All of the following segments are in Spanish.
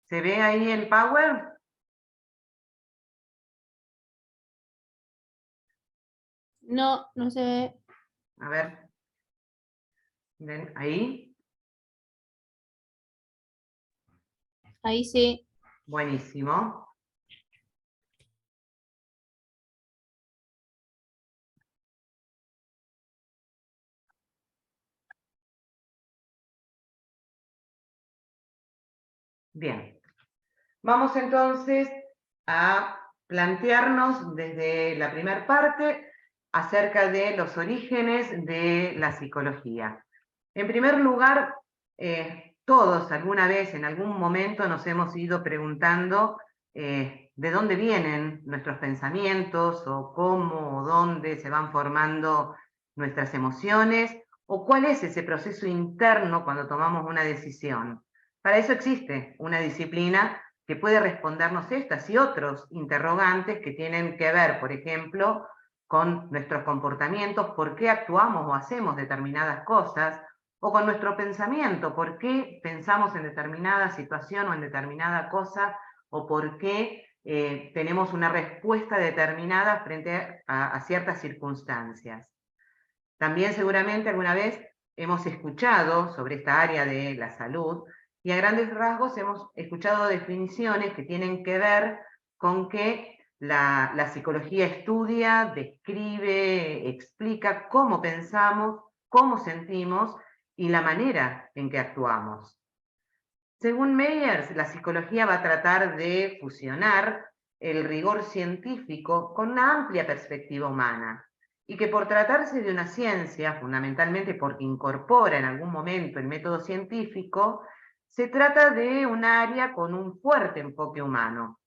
¿Se ve ahí el Power? No, no se ve. A ver. ¿Ven ahí? Ahí sí. Buenísimo. Bien. Vamos entonces a plantearnos desde la primera parte acerca de los orígenes de la psicología. En primer lugar, todos alguna vez, en algún momento, nos hemos ido preguntando de dónde vienen nuestros pensamientos, o cómo o dónde se van formando nuestras emociones, o cuál es ese proceso interno cuando tomamos una decisión. Para eso existe una disciplina que puede respondernos estas y otros interrogantes que tienen que ver, por ejemplo, con nuestros comportamientos, por qué actuamos o hacemos determinadas cosas, o con nuestro pensamiento, por qué pensamos en determinada situación o en determinada cosa, o por qué tenemos una respuesta determinada frente a ciertas circunstancias. También seguramente alguna vez hemos escuchado sobre esta área de la salud y a grandes rasgos hemos escuchado definiciones que tienen que ver con que la psicología estudia, describe, explica cómo pensamos, cómo sentimos y la manera en que actuamos. Según Meyers, la psicología va a tratar de fusionar el rigor científico con una amplia perspectiva humana, y que por tratarse de una ciencia, fundamentalmente porque incorpora en algún momento el método científico, se trata de un área con un fuerte enfoque humano.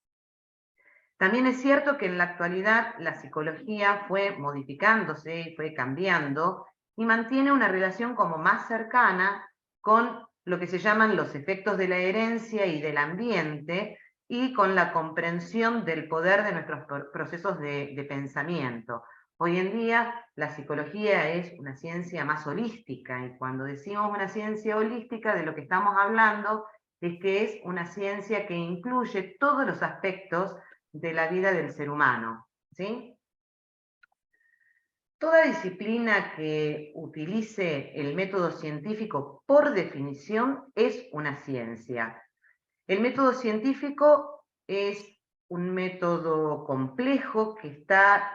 También es cierto que en la actualidad la psicología fue modificándose y fue cambiando y mantiene una relación como más cercana con lo que se llaman los efectos de la herencia y del ambiente y con la comprensión del poder de nuestros procesos de pensamiento. Hoy en día la psicología es una ciencia más holística y cuando decimos una ciencia holística de lo que estamos hablando es que es una ciencia que incluye todos los aspectos de la vida del ser humano, ¿sí? Toda disciplina que utilice el método científico, por definición, es una ciencia. El método científico es un método complejo que está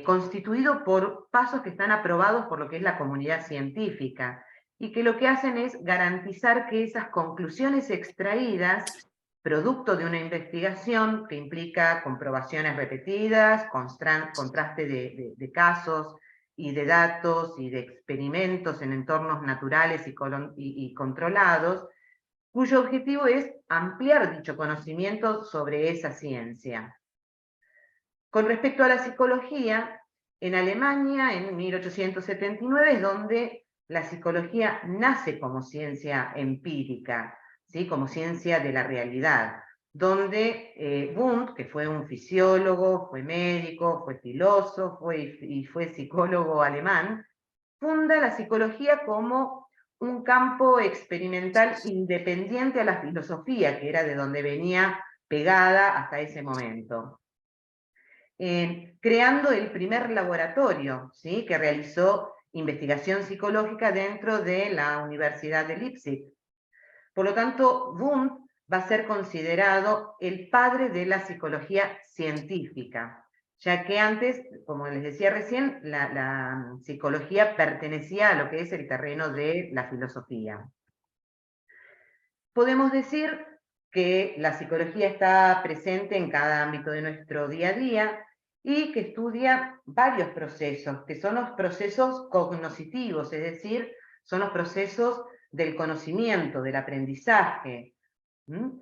constituido por pasos que están aprobados por lo que es la comunidad científica y que lo que hacen es garantizar que esas conclusiones extraídas producto de una investigación que implica comprobaciones repetidas, contraste de casos y de datos y de experimentos en entornos naturales y controlados, cuyo objetivo es ampliar dicho conocimiento sobre esa ciencia. Con respecto a la psicología, en Alemania, en 1879, es donde la psicología nace como ciencia empírica, ¿sí? Como ciencia de la realidad, donde Wundt, que fue un fisiólogo, fue médico, fue filósofo y fue psicólogo alemán, funda la psicología como un campo experimental independiente a la filosofía, que era de donde venía pegada hasta ese momento. Creando el primer laboratorio, ¿sí? Que realizó investigación psicológica dentro de la Universidad de Leipzig. Por lo tanto, Wundt va a ser considerado el padre de la psicología científica, ya que antes, como les decía recién, la psicología pertenecía a lo que es el terreno de la filosofía. Podemos decir que la psicología está presente en cada ámbito de nuestro día a día y que estudia varios procesos, que son los procesos cognitivos, es decir, son los procesos del conocimiento, del aprendizaje. En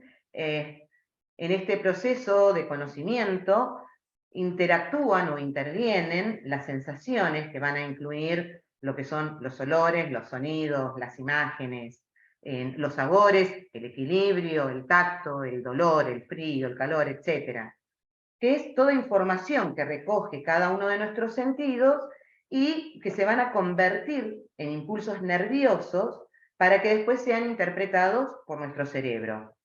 este proceso de conocimiento interactúan o intervienen las sensaciones que van a incluir lo que son los olores, los sonidos, las imágenes, los sabores, el equilibrio, el tacto, el dolor, el frío, el calor, etc. Que es toda información que recoge cada uno de nuestros sentidos y que se van a convertir en impulsos nerviosos para que después sean interpretados por nuestro cerebro.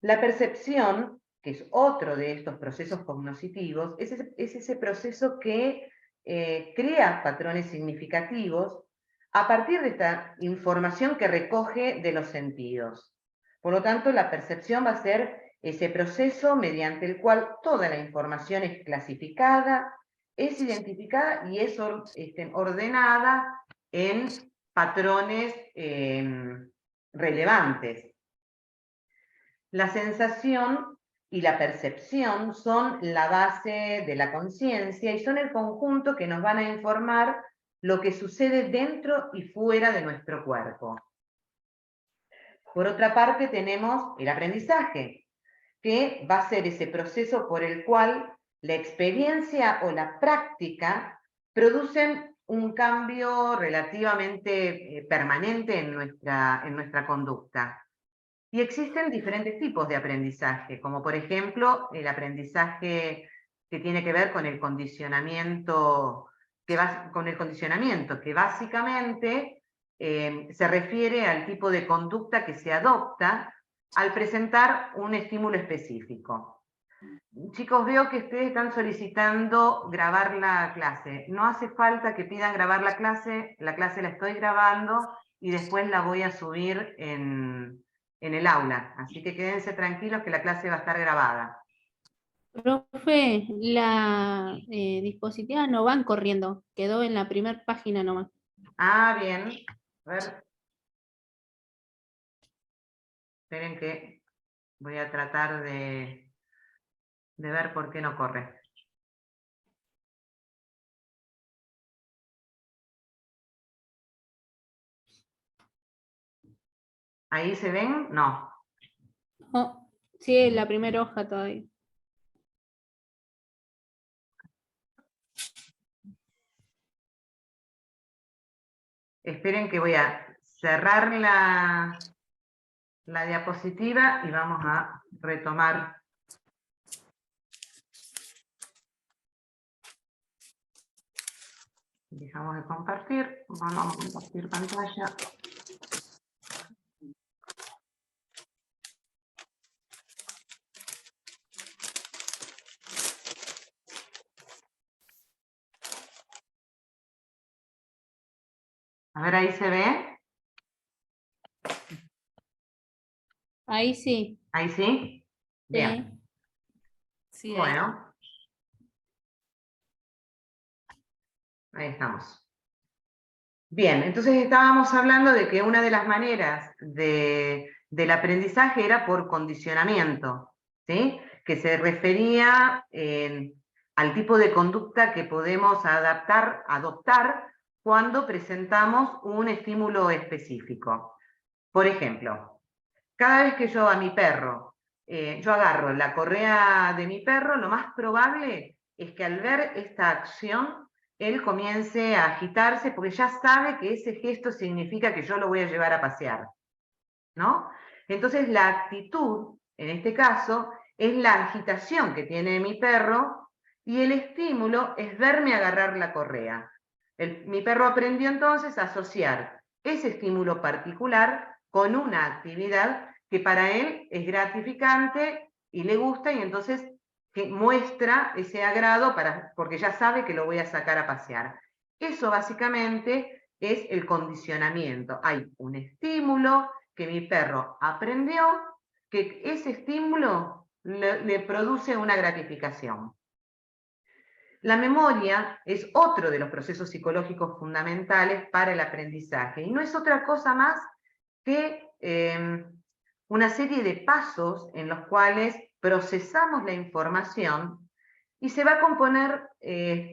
La percepción, que es otro de estos procesos cognitivos, es ese proceso que crea patrones significativos a partir de esta información que recoge de los sentidos. Por lo tanto, la percepción va a ser ese proceso mediante el cual toda la información es clasificada, es identificada y es ordenada en patrones relevantes. La sensación y la percepción son la base de la conciencia y son el conjunto que nos van a informar lo que sucede dentro y fuera de nuestro cuerpo. Por otra parte, tenemos el aprendizaje, que va a ser ese proceso por el cual la experiencia o la práctica producen un cambio relativamente permanente en nuestra conducta. Y existen diferentes tipos de aprendizaje, como por ejemplo el aprendizaje que tiene que ver con el condicionamiento, que básicamente se refiere al tipo de conducta que se adopta al presentar un estímulo específico. Chicos, veo que ustedes están solicitando grabar la clase. No hace falta que pidan grabar la clase la estoy grabando y después la voy a subir en el aula. Así que quédense tranquilos que la clase va a estar grabada. Profe, la dispositiva no van corriendo, quedó en la primera página nomás. Ah, bien. A ver. Esperen que voy a tratar de ver por qué no corre. ¿Ahí se ven? No. Oh, sí, la primera hoja todavía. Esperen que voy a cerrar la diapositiva y vamos a retomar. Dejamos de compartir, vamos a compartir pantalla. A ver, ahí se ve. Ahí sí. ¿Ahí sí? Bien. Sí, Bueno. Ahí estamos. Bien, entonces estábamos hablando de que una de las maneras del aprendizaje era por condicionamiento, ¿sí? Que se refería al tipo de conducta que podemos adoptar cuando presentamos un estímulo específico. Por ejemplo, cada vez que yo a mi perro, yo agarro la correa de mi perro, lo más probable es que al ver esta acción, él comience a agitarse porque ya sabe que ese gesto significa que yo lo voy a llevar a pasear, ¿no? Entonces la actitud, en este caso, es la agitación que tiene mi perro y el estímulo es verme agarrar la correa. Mi perro aprendió entonces a asociar ese estímulo particular con una actividad que para él es gratificante y le gusta y entonces que muestra ese agrado porque ya sabe que lo voy a sacar a pasear. Eso básicamente es el condicionamiento. Hay un estímulo que mi perro aprendió, que ese estímulo le produce una gratificación. La memoria es otro de los procesos psicológicos fundamentales para el aprendizaje y no es otra cosa más que una serie de pasos en los cuales procesamos la información y se va a componer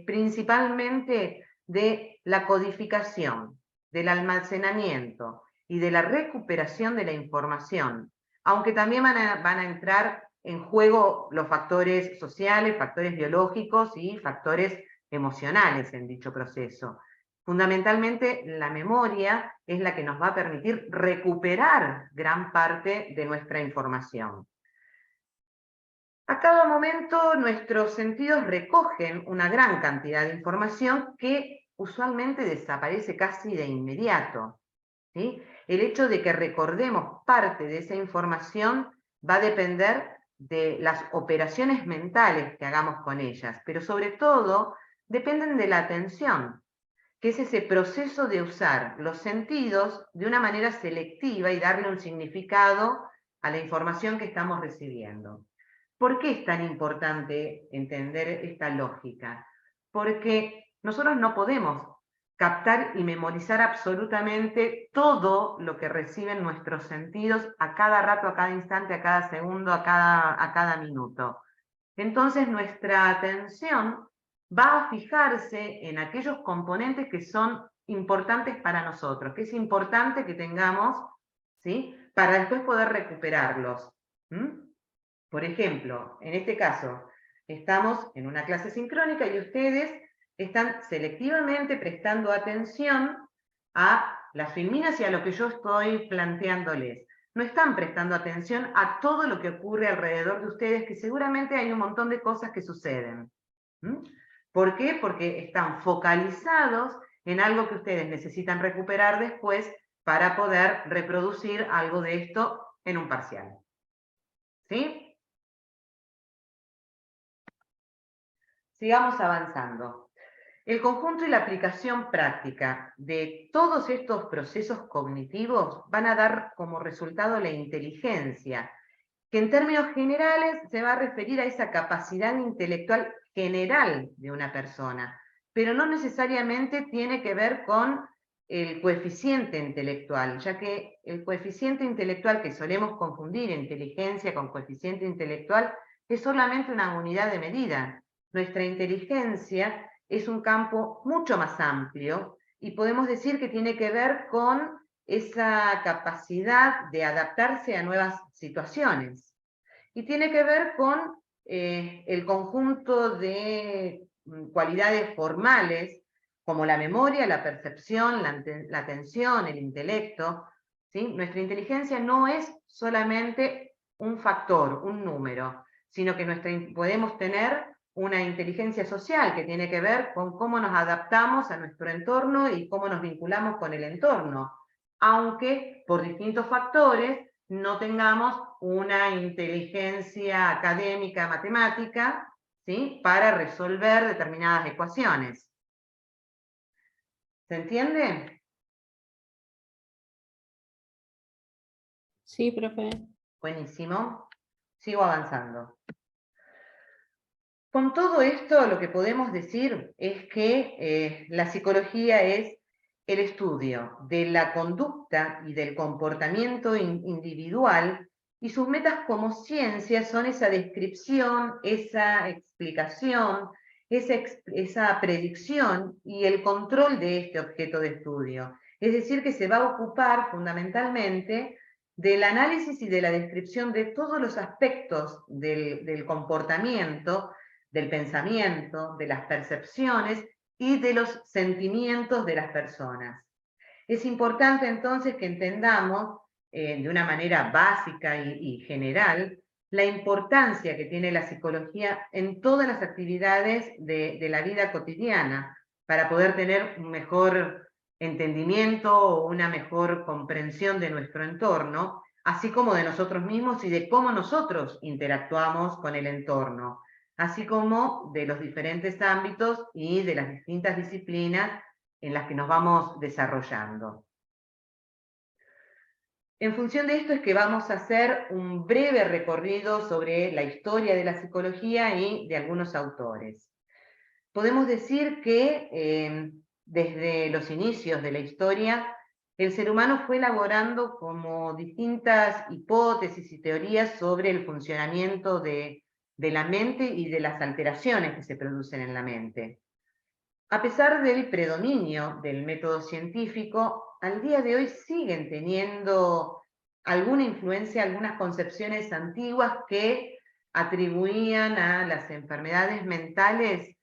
principalmente de la codificación, del almacenamiento y de la recuperación de la información, aunque también van a entrar en juego los factores sociales, factores biológicos y factores emocionales en dicho proceso. Fundamentalmente, la memoria es la que nos va a permitir recuperar gran parte de nuestra información. A cada momento nuestros sentidos recogen una gran cantidad de información que usualmente desaparece casi de inmediato, ¿sí? El hecho de que recordemos parte de esa información va a depender de las operaciones mentales que hagamos con ellas, pero sobre todo dependen de la atención, que es ese proceso de usar los sentidos de una manera selectiva y darle un significado a la información que estamos recibiendo. ¿Por qué es tan importante entender esta lógica? Porque nosotros no podemos captar y memorizar absolutamente todo lo que reciben nuestros sentidos a cada rato, a cada instante, a cada segundo, a cada minuto. Entonces nuestra atención va a fijarse en aquellos componentes que son importantes para nosotros, que es importante que tengamos, ¿sí?, para después poder recuperarlos. Por ejemplo, en este caso, estamos en una clase sincrónica y ustedes están selectivamente prestando atención a las filminas y a lo que yo estoy planteándoles. No están prestando atención a todo lo que ocurre alrededor de ustedes, que seguramente hay un montón de cosas que suceden. ¿Por qué? Porque están focalizados en algo que ustedes necesitan recuperar después para poder reproducir algo de esto en un parcial. ¿Sí? Sigamos avanzando. El conjunto y la aplicación práctica de todos estos procesos cognitivos van a dar como resultado la inteligencia, que en términos generales se va a referir a esa capacidad intelectual general de una persona, pero no necesariamente tiene que ver con el coeficiente intelectual, ya que el coeficiente intelectual, que solemos confundir inteligencia con coeficiente intelectual, es solamente una unidad de medida. Nuestra inteligencia es un campo mucho más amplio y podemos decir que tiene que ver con esa capacidad de adaptarse a nuevas situaciones. Y tiene que ver con el conjunto de cualidades formales, como la memoria, la percepción, la atención, el intelecto. ¿Sí? Nuestra inteligencia no es solamente un factor, un número, sino que podemos tener una inteligencia social que tiene que ver con cómo nos adaptamos a nuestro entorno y cómo nos vinculamos con el entorno, aunque por distintos factores no tengamos una inteligencia académica, matemática, ¿sí?, para resolver determinadas ecuaciones. ¿Se entiende? Sí, profe. Buenísimo. Sigo avanzando. Con todo esto, lo que podemos decir es que la psicología es el estudio de la conducta y del comportamiento individual, y sus metas como ciencia son esa descripción, esa explicación, esa predicción y el control de este objeto de estudio. Es decir, que se va a ocupar fundamentalmente del análisis y de la descripción de todos los aspectos del comportamiento, del pensamiento, de las percepciones y de los sentimientos de las personas. Es importante entonces que entendamos de una manera básica y general la importancia que tiene la psicología en todas las actividades de la vida cotidiana para poder tener un mejor entendimiento o una mejor comprensión de nuestro entorno, así como de nosotros mismos y de cómo nosotros interactuamos con el entorno, así como de los diferentes ámbitos y de las distintas disciplinas en las que nos vamos desarrollando. En función de esto es que vamos a hacer un breve recorrido sobre la historia de la psicología y de algunos autores. Podemos decir que desde los inicios de la historia, el ser humano fue elaborando como distintas hipótesis y teorías sobre el funcionamiento de la mente y de las alteraciones que se producen en la mente. A pesar del predominio del método científico, al día de hoy siguen teniendo alguna influencia, algunas concepciones antiguas que atribuían a las enfermedades mentales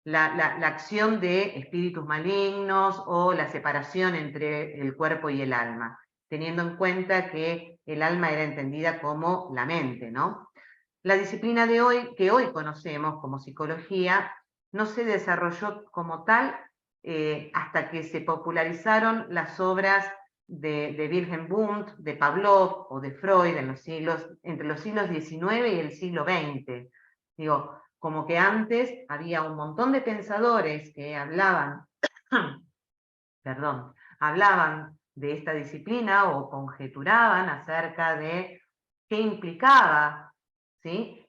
la acción de espíritus malignos o la separación entre el cuerpo y el alma, teniendo en cuenta que el alma era entendida como la mente, ¿no? La disciplina de hoy, que hoy conocemos como psicología, no se desarrolló como tal hasta que se popularizaron las obras de Wilhelm Wundt, de Pavlov o de Freud entre los siglos XIX y el siglo XX. Digo, como que antes había un montón de pensadores que hablaban, perdón, hablaban de esta disciplina o conjeturaban acerca de qué implicaba, ¿sí?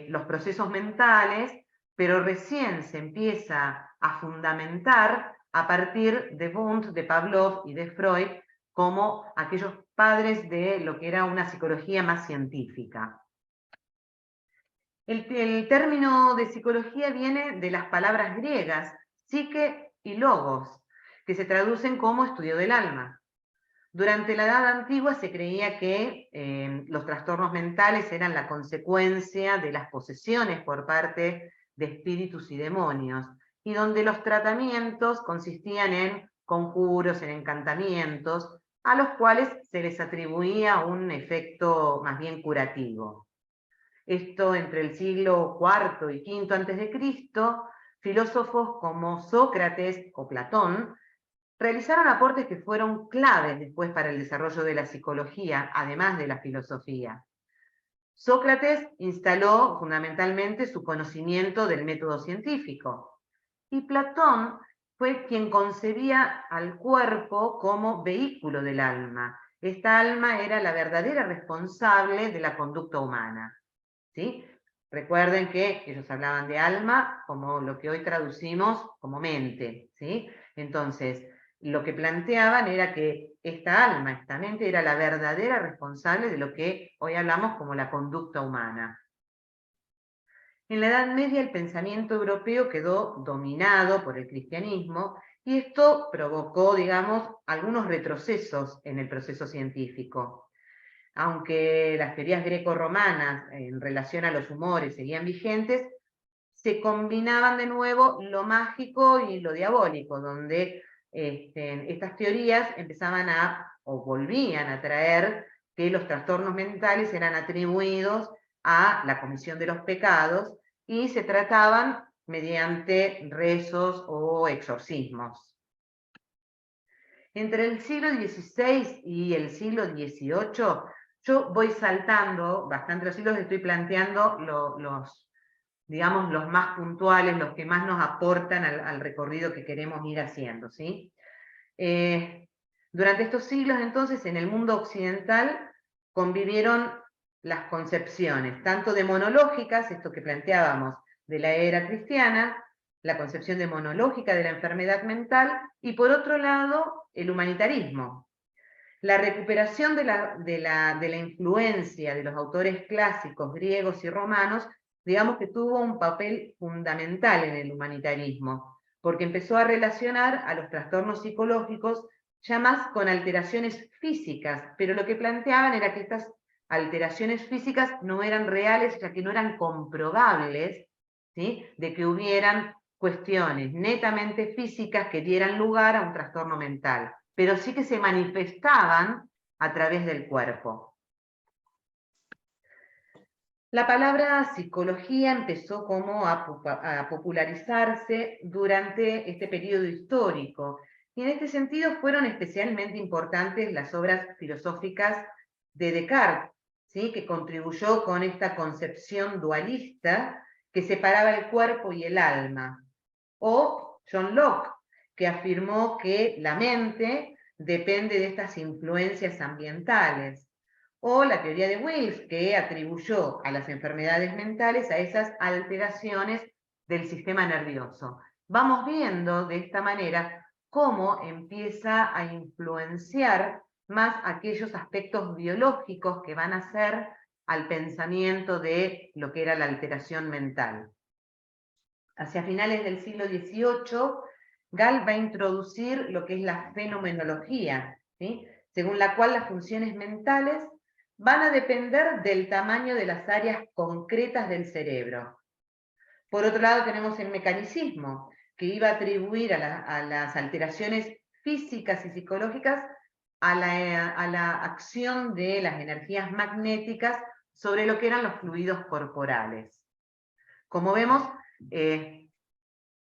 Los procesos mentales, pero recién se empieza a fundamentar a partir de Wundt, de Pavlov y de Freud como aquellos padres de lo que era una psicología más científica. El término de psicología viene de las palabras griegas, psique y logos, que se traducen como estudio del alma. Durante la Edad Antigua se creía que los trastornos mentales eran la consecuencia de las posesiones por parte de espíritus y demonios, y donde los tratamientos consistían en conjuros, en encantamientos, a los cuales se les atribuía un efecto más bien curativo. Esto entre el siglo IV y V a.C., filósofos como Sócrates o Platón realizaron aportes que fueron claves después para el desarrollo de la psicología, además de la filosofía. Sócrates instaló fundamentalmente su conocimiento del método científico, y Platón fue quien concebía al cuerpo como vehículo del alma. Esta alma era la verdadera responsable de la conducta humana, ¿sí? Recuerden que ellos hablaban de alma como lo que hoy traducimos como mente, ¿sí? Entonces, lo que planteaban era que esta alma, esta mente, era la verdadera responsable de lo que hoy hablamos como la conducta humana. En la Edad Media el pensamiento europeo quedó dominado por el cristianismo y esto provocó, digamos, algunos retrocesos en el proceso científico. Aunque las teorías greco-romanas en relación a los humores seguían vigentes, se combinaban de nuevo lo mágico y lo diabólico, donde estas teorías empezaban o volvían a traer que los trastornos mentales eran atribuidos a la comisión de los pecados y se trataban mediante rezos o exorcismos. Entre el siglo XVI y el siglo XVIII, yo voy saltando bastante los siglos, estoy planteando digamos, los más puntuales, los que más nos aportan al recorrido que queremos ir haciendo, ¿sí? Durante estos siglos, entonces, en el mundo occidental convivieron las concepciones, tanto demonológicas, esto que planteábamos de la era cristiana, la concepción demonológica de la enfermedad mental, y por otro lado, el humanitarismo. La recuperación de la influencia de los autores clásicos griegos y romanos, digamos que tuvo un papel fundamental en el humanitarismo, porque empezó a relacionar a los trastornos psicológicos ya más con alteraciones físicas, pero lo que planteaban era que estas alteraciones físicas no eran reales, ya que no eran comprobables, ¿sí? De que hubieran cuestiones netamente físicas que dieran lugar a un trastorno mental, pero sí que se manifestaban a través del cuerpo. La palabra psicología empezó como a popularizarse durante este periodo histórico, y en este sentido fueron especialmente importantes las obras filosóficas de Descartes, ¿sí? Que contribuyó con esta concepción dualista que separaba el cuerpo y el alma, o John Locke, que afirmó que la mente depende de estas influencias ambientales, o la teoría de Wills, que atribuyó a las enfermedades mentales a esas alteraciones del sistema nervioso. Vamos viendo de esta manera cómo empieza a influenciar más aquellos aspectos biológicos que van a ser al pensamiento de lo que era la alteración mental. Hacia finales del siglo XVIII, Gall va a introducir lo que es la fenomenología, ¿sí? Según la cual las funciones mentales van a depender del tamaño de las áreas concretas del cerebro. Por otro lado tenemos el mecanicismo, que iba a atribuir a las alteraciones físicas y psicológicas a la acción de las energías magnéticas sobre lo que eran los fluidos corporales. Como vemos,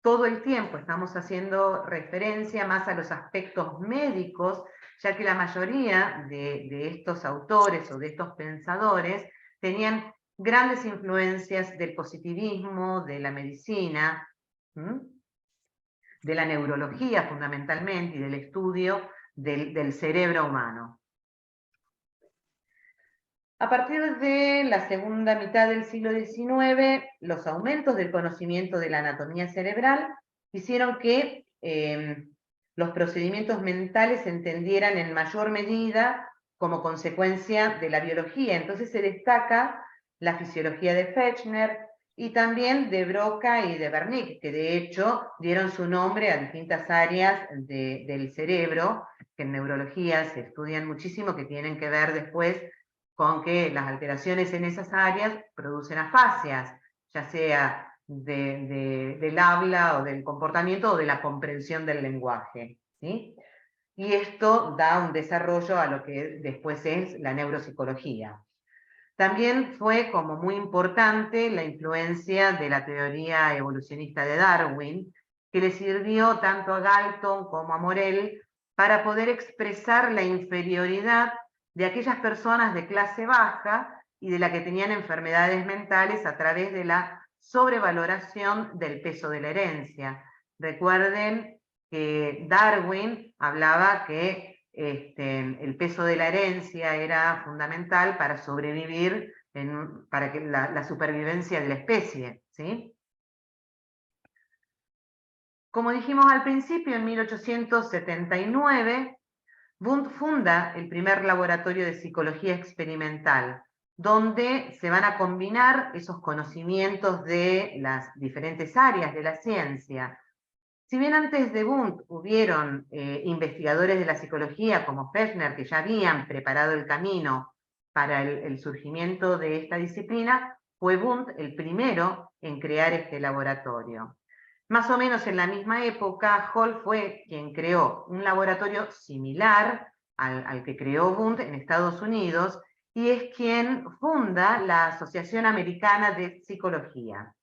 todo el tiempo estamos haciendo referencia más a los aspectos médicos, ya que la mayoría de estos autores o de estos pensadores tenían grandes influencias del positivismo, de la medicina, de la neurología fundamentalmente, y del estudio del cerebro humano. A partir de la segunda mitad del siglo XIX, los aumentos del conocimiento de la anatomía cerebral hicieron que los procedimientos mentales se entendieran en mayor medida como consecuencia de la biología. Entonces se destaca la fisiología de Fechner y también de Broca y de Wernicke, que de hecho dieron su nombre a distintas áreas del cerebro, que en neurología se estudian muchísimo, que tienen que ver después con que las alteraciones en esas áreas producen afasias, ya sea del habla o del comportamiento o de la comprensión del lenguaje, ¿sí? Y esto da un desarrollo a lo que después es la neuropsicología. También fue como muy importante la influencia de la teoría evolucionista de Darwin, que le sirvió tanto a Galton como a Morell para poder expresar la inferioridad de aquellas personas de clase baja y de la que tenían enfermedades mentales a través de la sobrevaloración del peso de la herencia. Recuerden que Darwin hablaba que el peso de la herencia era fundamental para sobrevivir, para que la supervivencia de la especie, ¿sí? Como dijimos al principio, en 1879, Wundt funda el primer laboratorio de psicología experimental, donde se van a combinar esos conocimientos de las diferentes áreas de la ciencia. Si bien antes de Wundt hubieron investigadores de la psicología como Fechner, que ya habían preparado el camino para el surgimiento de esta disciplina, fue Wundt el primero en crear este laboratorio. Más o menos en la misma época, Hall fue quien creó un laboratorio similar al que creó Wundt en Estados Unidos, y es quien funda la Asociación Americana de Psicología.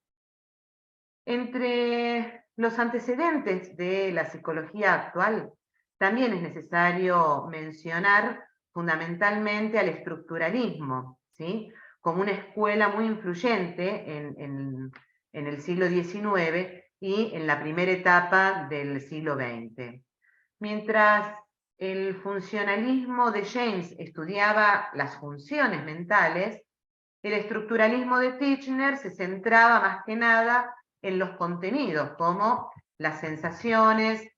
Entre los antecedentes de la psicología actual, también es necesario mencionar fundamentalmente al estructuralismo, ¿sí? Como una escuela muy influyente en el siglo XIX y en la primera etapa del siglo XX. Mientras el funcionalismo de James estudiaba las funciones mentales, el estructuralismo de Titchener se centraba más que nada en los contenidos, como las sensaciones,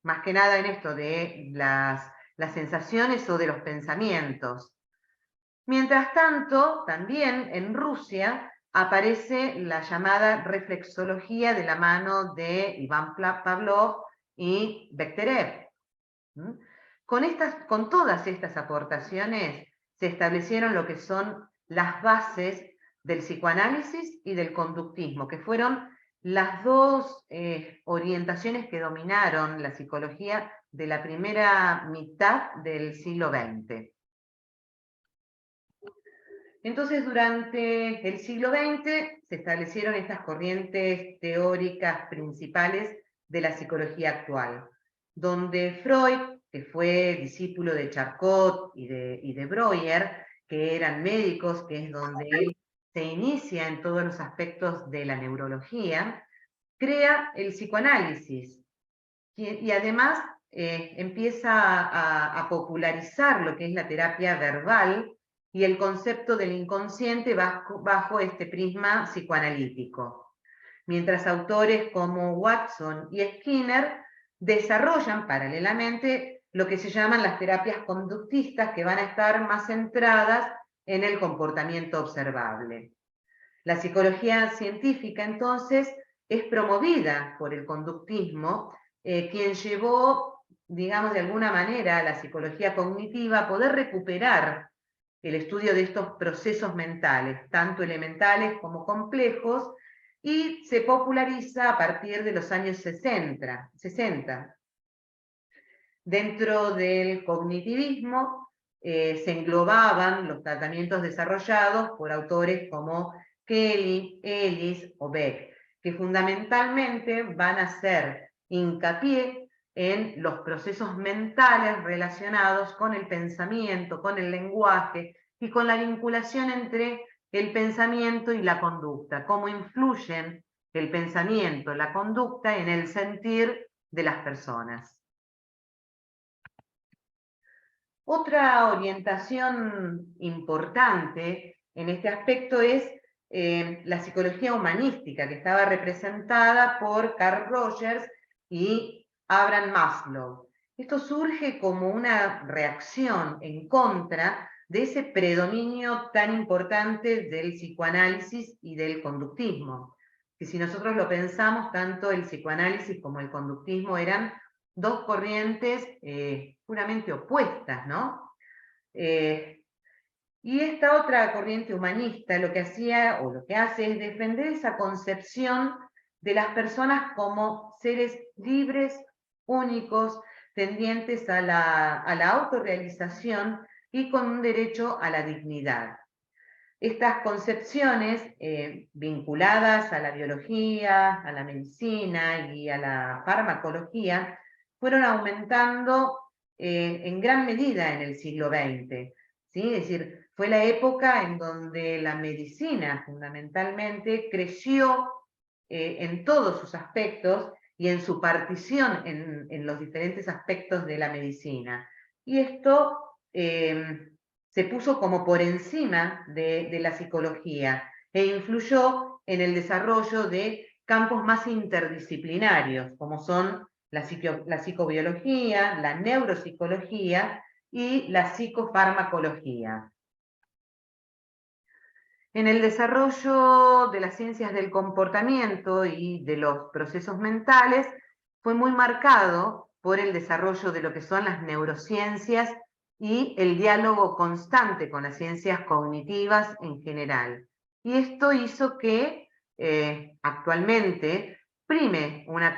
más que nada en esto de las sensaciones o de los pensamientos. Mientras tanto, también en Rusia aparece la llamada reflexología de la mano de Iván Pavlov y Bekhterev. Con todas estas aportaciones se establecieron lo que son las bases del psicoanálisis y del conductismo, que fueron las dos orientaciones que dominaron la psicología de la primera mitad del siglo XX. Entonces, durante el siglo XX se establecieron estas corrientes teóricas principales de la psicología actual, donde Freud, que fue discípulo de Charcot y de Breuer, que eran médicos, que es donde él se inicia en todos los aspectos de la neurología, crea el psicoanálisis y además empieza a popularizar lo que es la terapia verbal y el concepto del inconsciente bajo este prisma psicoanalítico. Mientras autores como Watson y Skinner desarrollan paralelamente lo que se llaman las terapias conductistas, que van a estar más centradas en el comportamiento observable. La psicología científica, entonces, es promovida por el conductismo, quien llevó, digamos, de alguna manera a la psicología cognitiva a poder recuperar el estudio de estos procesos mentales, tanto elementales como complejos, y se populariza a partir de los años 60. Dentro del cognitivismo se englobaban los tratamientos desarrollados por autores como Kelly, Ellis o Beck, que fundamentalmente van a hacer hincapié en los procesos mentales relacionados con el pensamiento, con el lenguaje y con la vinculación entre el pensamiento y la conducta, cómo influyen el pensamiento, la conducta en el sentir de las personas. Otra orientación importante en este aspecto es la psicología humanística, que estaba representada por Carl Rogers y Abraham Maslow. Esto surge como una reacción en contra de ese predominio tan importante del psicoanálisis y del conductismo. Que si nosotros lo pensamos, tanto el psicoanálisis como el conductismo eran dos corrientes puramente opuestas, ¿no? Y esta otra corriente humanista lo que hacía, o lo que hace, es defender esa concepción de las personas como seres libres, únicos, tendientes a la autorrealización y con un derecho a la dignidad. Estas concepciones vinculadas a la biología, a la medicina y a la farmacología fueron aumentando en gran medida en el siglo XX. ¿Sí? Es decir, fue la época en donde la medicina fundamentalmente creció en todos sus aspectos y en su partición en los diferentes aspectos de la medicina. Y esto se puso como por encima de la psicología e influyó en el desarrollo de campos más interdisciplinarios, como son la psicobiología, la neuropsicología y la psicofarmacología. En el desarrollo de las ciencias del comportamiento y de los procesos mentales fue muy marcado por el desarrollo de lo que son las neurociencias y el diálogo constante con las ciencias cognitivas en general. Y esto hizo que actualmente prime una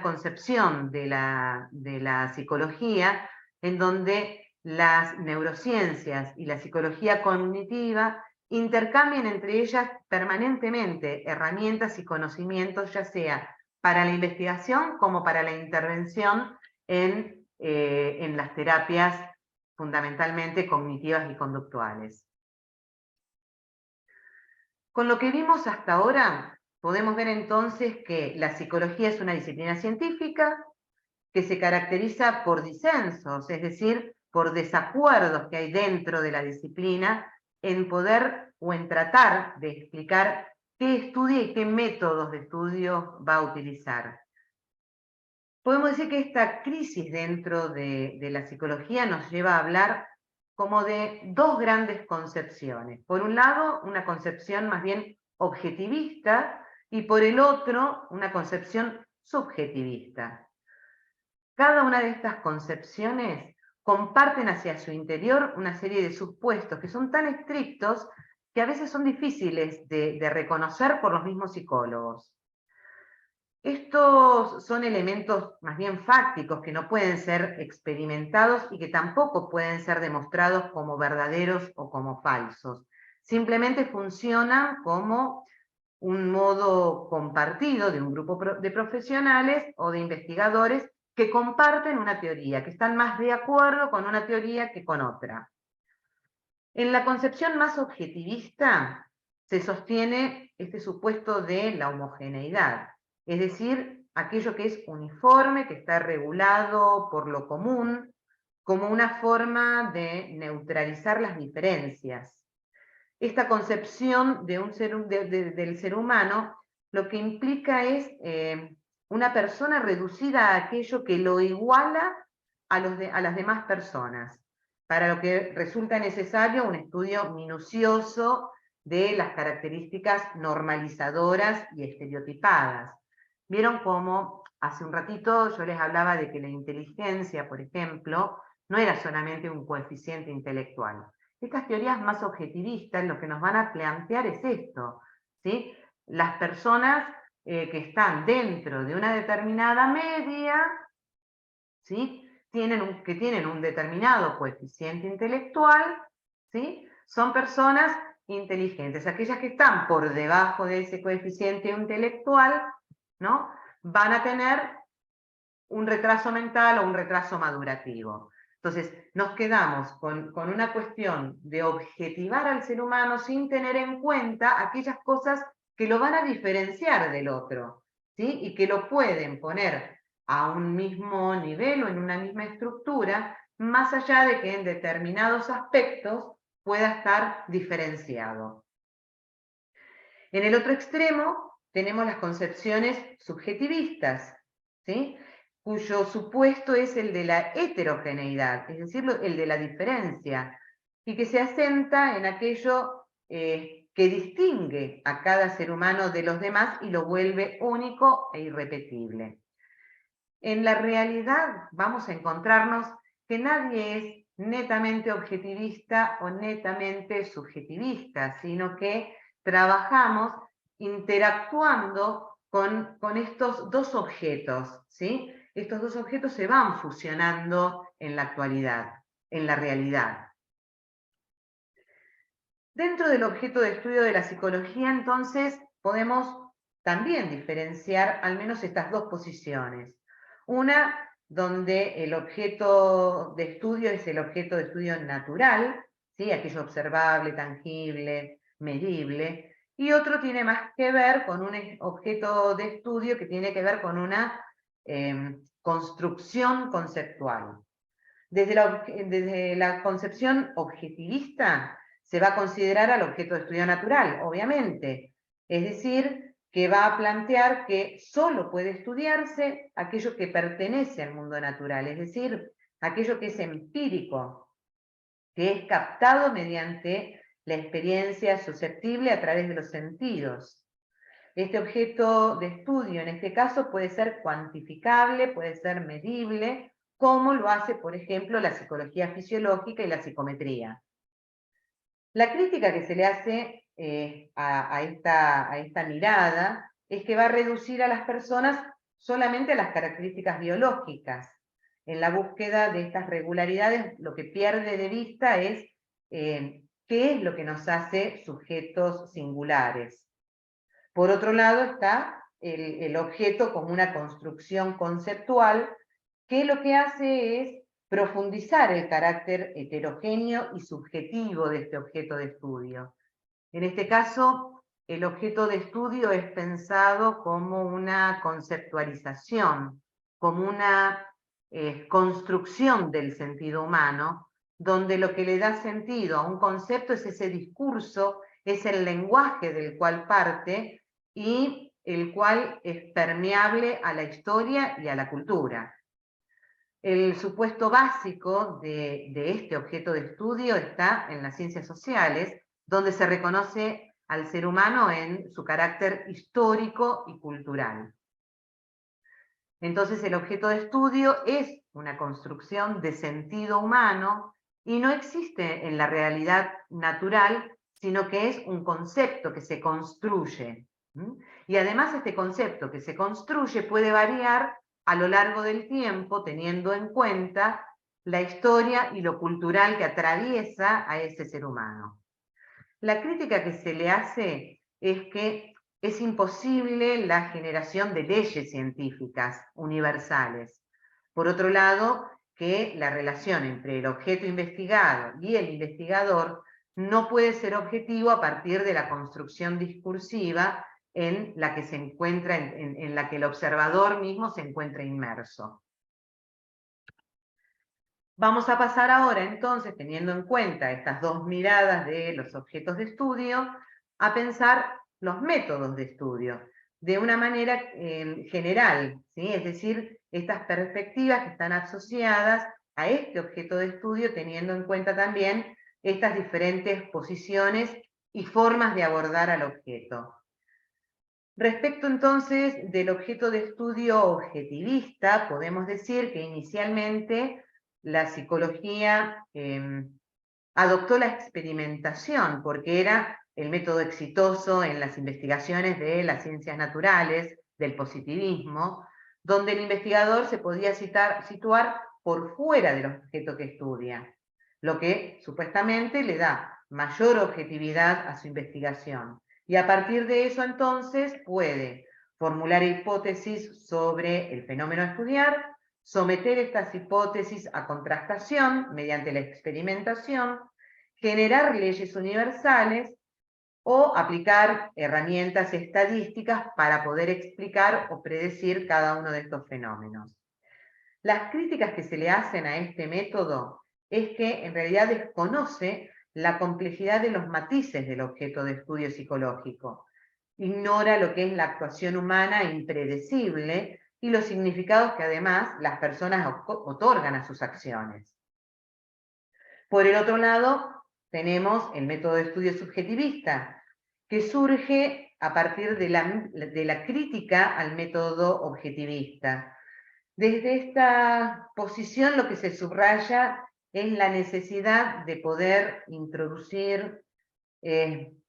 concepción de la psicología en donde las neurociencias y la psicología cognitiva intercambien entre ellas permanentemente herramientas y conocimientos, ya sea para la investigación como para la intervención en las terapias fundamentalmente cognitivas y conductuales. Con lo que vimos hasta ahora, podemos ver entonces que la psicología es una disciplina científica que se caracteriza por disensos, es decir, por desacuerdos que hay dentro de la disciplina en poder o en tratar de explicar qué estudia y qué métodos de estudio va a utilizar. Podemos decir que esta crisis dentro de la psicología nos lleva a hablar como de dos grandes concepciones. Por un lado, una concepción más bien objetivista y por el otro, una concepción subjetivista. Cada una de estas concepciones comparten hacia su interior una serie de supuestos que son tan estrictos que a veces son difíciles de reconocer por los mismos psicólogos. Estos son elementos más bien fácticos que no pueden ser experimentados y que tampoco pueden ser demostrados como verdaderos o como falsos. Simplemente funcionan como un modo compartido de un grupo de profesionales o de investigadores que comparten una teoría, que están más de acuerdo con una teoría que con otra. En la concepción más objetivista se sostiene este supuesto de la homogeneidad, es decir, aquello que es uniforme, que está regulado por lo común, como una forma de neutralizar las diferencias. Esta concepción del ser humano lo que implica es una persona reducida a aquello que lo iguala a las demás personas, para lo que resulta necesario un estudio minucioso de las características normalizadoras y estereotipadas. Vieron cómo hace un ratito yo les hablaba de que la inteligencia, por ejemplo, no era solamente un coeficiente intelectual. Estas teorías más objetivistas lo que nos van a plantear es esto, ¿sí? Las personas que están dentro de una determinada media, ¿sí? Que tienen un determinado coeficiente intelectual, ¿sí? Son personas inteligentes. Aquellas que están por debajo de ese coeficiente intelectual, ¿no?, van a tener un retraso mental o un retraso madurativo. Entonces, nos quedamos con una cuestión de objetivar al ser humano sin tener en cuenta aquellas cosas que lo van a diferenciar del otro, ¿sí? Y que lo pueden poner a un mismo nivel o en una misma estructura, más allá de que en determinados aspectos pueda estar diferenciado. En el otro extremo tenemos las concepciones subjetivistas, ¿sí?, cuyo supuesto es el de la heterogeneidad, es decir, el de la diferencia, y que se asenta en aquello que distingue a cada ser humano de los demás y lo vuelve único e irrepetible. En la realidad vamos a encontrarnos que nadie es netamente objetivista o netamente subjetivista, sino que trabajamos interactuando con estos dos objetos, ¿sí? Estos dos objetos se van fusionando en la actualidad, en la realidad. Dentro del objeto de estudio de la psicología, entonces, podemos también diferenciar al menos estas dos posiciones. Una donde el objeto de estudio es el objeto de estudio natural, ¿sí?, aquello observable, tangible, medible, y otro tiene más que ver con un objeto de estudio que tiene que ver con una construcción conceptual. Desde la concepción objetivista se va a considerar al objeto de estudio natural, obviamente, es decir, que va a plantear que solo puede estudiarse aquello que pertenece al mundo natural, es decir, aquello que es empírico, que es captado mediante la experiencia susceptible a través de los sentidos. Este objeto de estudio, en este caso, puede ser cuantificable, puede ser medible, como lo hace, por ejemplo, la psicología fisiológica y la psicometría. La crítica que se le hace a esta mirada es que va a reducir a las personas solamente a las características biológicas. En la búsqueda de estas regularidades, lo que pierde de vista es qué es lo que nos hace sujetos singulares. Por otro lado está el objeto como una construcción conceptual que lo que hace es profundizar el carácter heterogéneo y subjetivo de este objeto de estudio. En este caso, el objeto de estudio es pensado como una conceptualización, como una construcción del sentido humano, donde lo que le da sentido a un concepto es ese discurso, es el lenguaje del cual parte y el cual es permeable a la historia y a la cultura. El supuesto básico de este objeto de estudio está en las ciencias sociales, donde se reconoce al ser humano en su carácter histórico y cultural. Entonces, el objeto de estudio es una construcción de sentido humano y no existe en la realidad natural, sino que es un concepto que se construye. Y además este concepto que se construye puede variar a lo largo del tiempo, teniendo en cuenta la historia y lo cultural que atraviesa a ese ser humano. La crítica que se le hace es que es imposible la generación de leyes científicas universales. Por otro lado, que la relación entre el objeto investigado y el investigador no puede ser objetivo a partir de la construcción discursiva en la que se encuentra, en la que el observador mismo se encuentra inmerso. Vamos a pasar ahora entonces, teniendo en cuenta estas dos miradas de los objetos de estudio, a pensar los métodos de estudio de una manera general, ¿sí? Es decir, estas perspectivas que están asociadas a este objeto de estudio, teniendo en cuenta también estas diferentes posiciones y formas de abordar al objeto. Respecto entonces del objeto de estudio objetivista, podemos decir que inicialmente la psicología adoptó la experimentación porque era el método exitoso en las investigaciones de las ciencias naturales, del positivismo, donde el investigador se podía situar por fuera del objeto que estudia. lo que supuestamente le da mayor objetividad a su investigación. Y a partir de eso entonces puede formular hipótesis sobre el fenómeno a estudiar, someter estas hipótesis a contrastación mediante la experimentación, generar leyes universales o aplicar herramientas estadísticas para poder explicar o predecir cada uno de estos fenómenos. Las críticas que se le hacen a este método es que en realidad desconoce la complejidad de los matices del objeto de estudio psicológico, ignora lo que es la actuación humana impredecible y los significados que además las personas otorgan a sus acciones. Por el otro lado, tenemos el método de estudio subjetivista, que surge a partir de la crítica al método objetivista. Desde esta posición lo que se subraya es la necesidad de poder introducir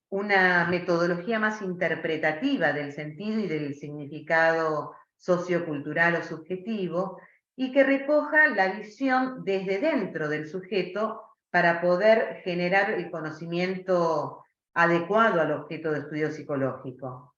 una metodología más interpretativa del sentido y del significado sociocultural o subjetivo, y que recoja la visión desde dentro del sujeto para poder generar el conocimiento adecuado al objeto de estudio psicológico.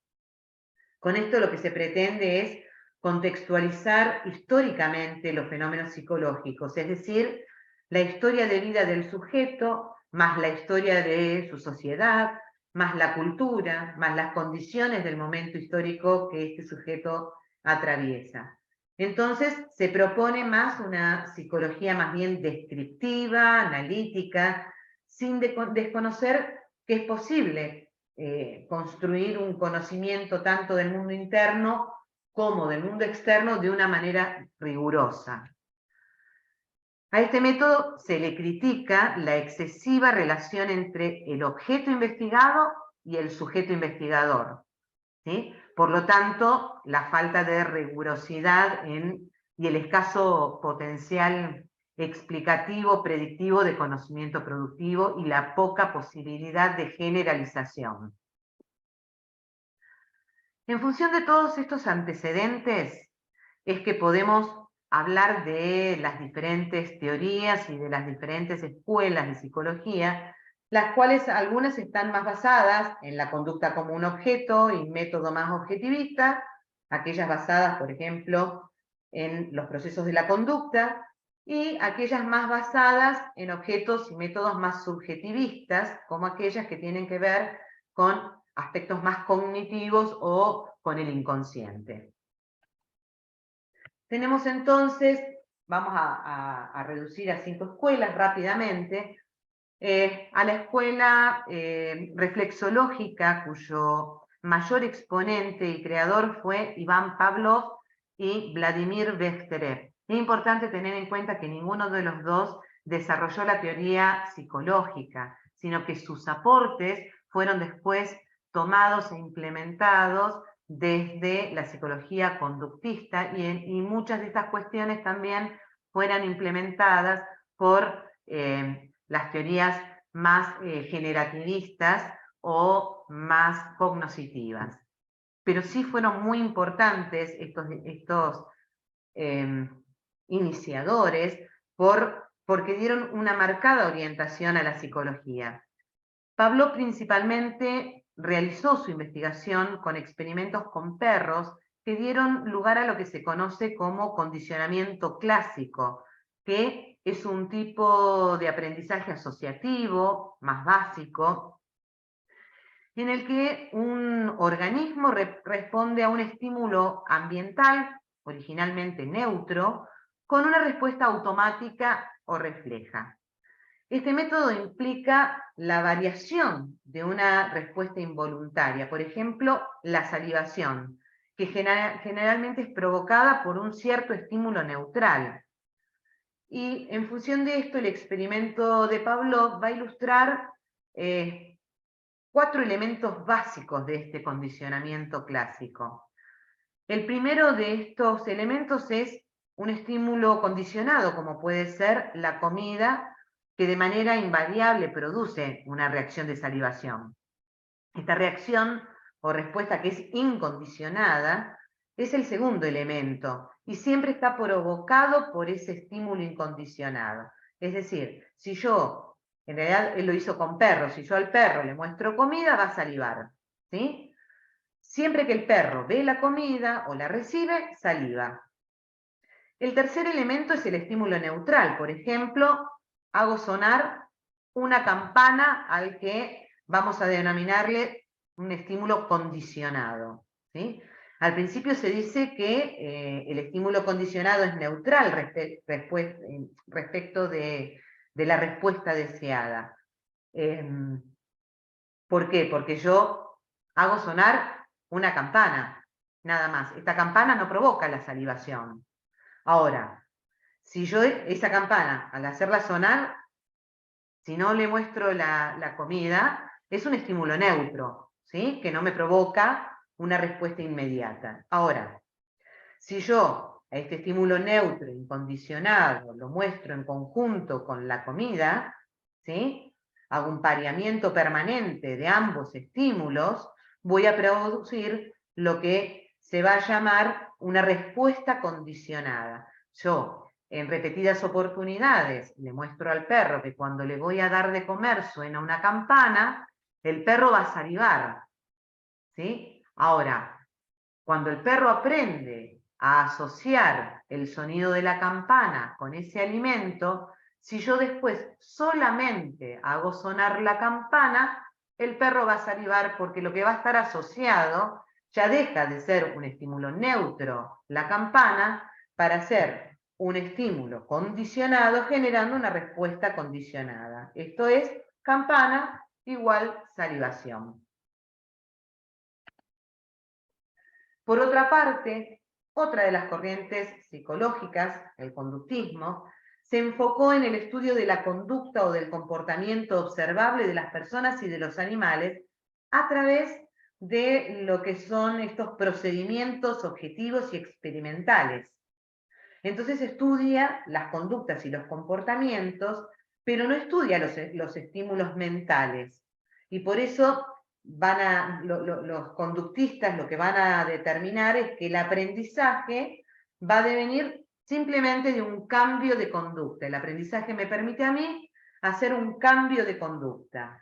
Con esto lo que se pretende es contextualizar históricamente los fenómenos psicológicos, es decir, la historia de vida del sujeto, más la historia de su sociedad, más la cultura, más las condiciones del momento histórico que este sujeto atraviesa. Entonces se propone más una psicología más bien descriptiva, analítica, sin desconocer que es posible construir un conocimiento tanto del mundo interno como del mundo externo de una manera rigurosa. A este método se le critica la excesiva relación entre el objeto investigado y el sujeto investigador, ¿sí? Por lo tanto, la falta de rigurosidad y el escaso potencial explicativo, predictivo de conocimiento productivo y la poca posibilidad de generalización. En función de todos estos antecedentes, es que podemos hablar de las diferentes teorías y de las diferentes escuelas de psicología, las cuales algunas están más basadas en la conducta como un objeto y método más objetivista, aquellas basadas, por ejemplo, en los procesos de la conducta, y aquellas más basadas en objetos y métodos más subjetivistas, como aquellas que tienen que ver con aspectos más cognitivos o con el inconsciente. Tenemos entonces, vamos a reducir a 5 escuelas rápidamente, a la escuela reflexológica, cuyo mayor exponente y creador fue Iván Pavlov y Vladimir Bechterev. Es importante tener en cuenta que ninguno de los dos desarrolló la teoría psicológica, sino que sus aportes fueron después tomados e implementados desde la psicología conductista, y muchas de estas cuestiones también fueron implementadas por las teorías más generativistas o más cognoscitivas. Pero sí fueron muy importantes estos iniciadores porque dieron una marcada orientación a la psicología. Pavlov principalmente realizó su investigación con experimentos con perros que dieron lugar a lo que se conoce como condicionamiento clásico, que es un tipo de aprendizaje asociativo más básico, en el que un organismo responde a un estímulo ambiental, originalmente neutro, con una respuesta automática o refleja. Este método implica la variación de una respuesta involuntaria, por ejemplo, la salivación, que generalmente es provocada por un cierto estímulo neutral. Y en función de esto, el experimento de Pavlov va a ilustrar 4 elementos básicos de este condicionamiento clásico. El primero de estos elementos es un estímulo condicionado, como puede ser la comida, que de manera invariable produce una reacción de salivación. Esta reacción o respuesta, que es incondicionada, es el segundo elemento y siempre está provocado por ese estímulo incondicionado. Es decir, si yo, en realidad él lo hizo con perros, si yo al perro le muestro comida, va a salivar, ¿sí? Siempre que el perro ve la comida o la recibe, saliva. El tercer elemento es el estímulo neutral. Por ejemplo, hago sonar una campana al que vamos a denominarle un estímulo condicionado, ¿sí? Al principio se dice que el estímulo condicionado es neutral respecto de la respuesta deseada. ¿Por qué? Porque yo hago sonar una campana, nada más. Esta campana no provoca la salivación. Ahora, si yo esa campana, al hacerla sonar, si no le muestro la comida, es un estímulo neutro, ¿sí? Que no me provoca una respuesta inmediata. Ahora, si yo a este estímulo neutro, incondicionado, lo muestro en conjunto con la comida, ¿sí? Hago un pareamiento permanente de ambos estímulos, voy a producir lo que se va a llamar una respuesta condicionada. Yo, en repetidas oportunidades, le muestro al perro que cuando le voy a dar de comer suena una campana, el perro va a salivar, ¿sí? Ahora, cuando el perro aprende a asociar el sonido de la campana con ese alimento, si yo después solamente hago sonar la campana, el perro va a salivar porque lo que va a estar asociado ya deja de ser un estímulo neutro, la campana, para ser un estímulo condicionado generando una respuesta condicionada. Esto es campana igual salivación. Por otra parte, otra de las corrientes psicológicas, el conductismo, se enfocó en el estudio de la conducta o del comportamiento observable de las personas y de los animales a través de lo que son estos procedimientos objetivos y experimentales. Entonces estudia las conductas y los comportamientos, pero no estudia los estímulos mentales. Y por eso los conductistas lo que van a determinar es que el aprendizaje va a devenir simplemente de un cambio de conducta. El aprendizaje me permite a mí hacer un cambio de conducta.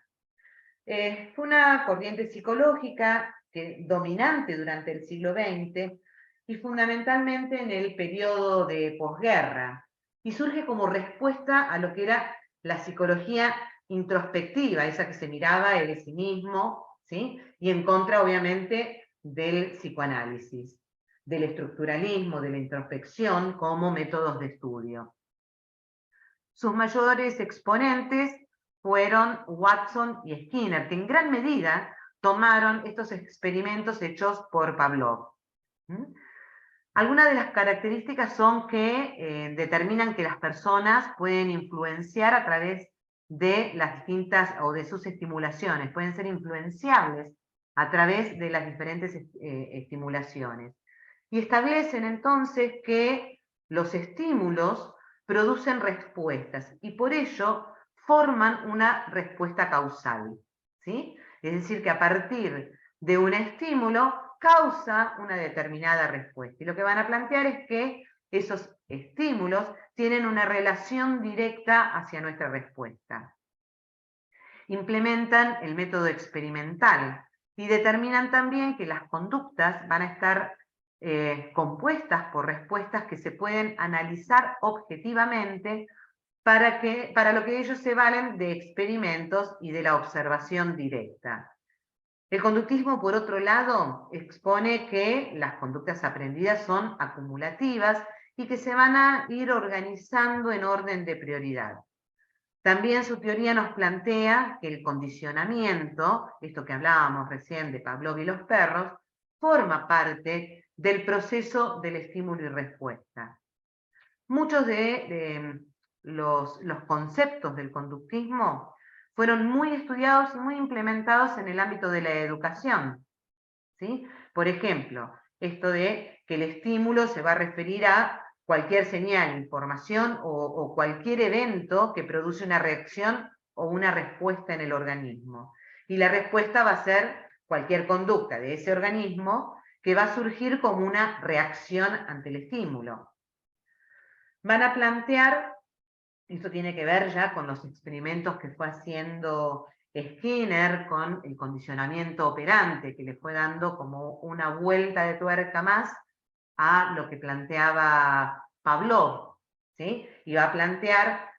Fue una corriente psicológica dominante durante el siglo XX y fundamentalmente en el periodo de posguerra, y surge como respuesta a lo que era la psicología introspectiva, esa que se miraba en sí mismo, ¿sí? Y en contra, obviamente, del psicoanálisis, del estructuralismo, de la introspección como métodos de estudio. Sus mayores exponentes fueron Watson y Skinner, que en gran medida tomaron estos experimentos hechos por Pavlov. Algunas de las características son que determinan que las personas pueden influenciar a través de las distintas o de sus estimulaciones, pueden ser influenciables a través de las diferentes estimulaciones. Y establecen entonces que los estímulos producen respuestas y por ello forman una respuesta causal, ¿sí? Es decir, que a partir de un estímulo causa una determinada respuesta. Y lo que van a plantear es que esos estímulos tienen una relación directa hacia nuestra respuesta. Implementan el método experimental y determinan también que las conductas van a estar compuestas por respuestas que se pueden analizar objetivamente para lo que ellos se valen de experimentos y de la observación directa. El conductismo, por otro lado, expone que las conductas aprendidas son acumulativas y que se van a ir organizando en orden de prioridad. También su teoría nos plantea que el condicionamiento, esto que hablábamos recién de Pavlov y los perros, forma parte del proceso del estímulo y respuesta. Muchos de los conceptos del conductismo fueron muy estudiados y muy implementados en el ámbito de la educación, ¿sí? Por ejemplo, esto de que el estímulo se va a referir a cualquier señal, información o cualquier evento que produce una reacción o una respuesta en el organismo. Y la respuesta va a ser cualquier conducta de ese organismo que va a surgir como una reacción ante el estímulo. Van a plantear Esto tiene que ver ya con los experimentos que fue haciendo Skinner con el condicionamiento operante, que le fue dando como una vuelta de tuerca más a lo que planteaba Pavlov, ¿sí? Y va a plantear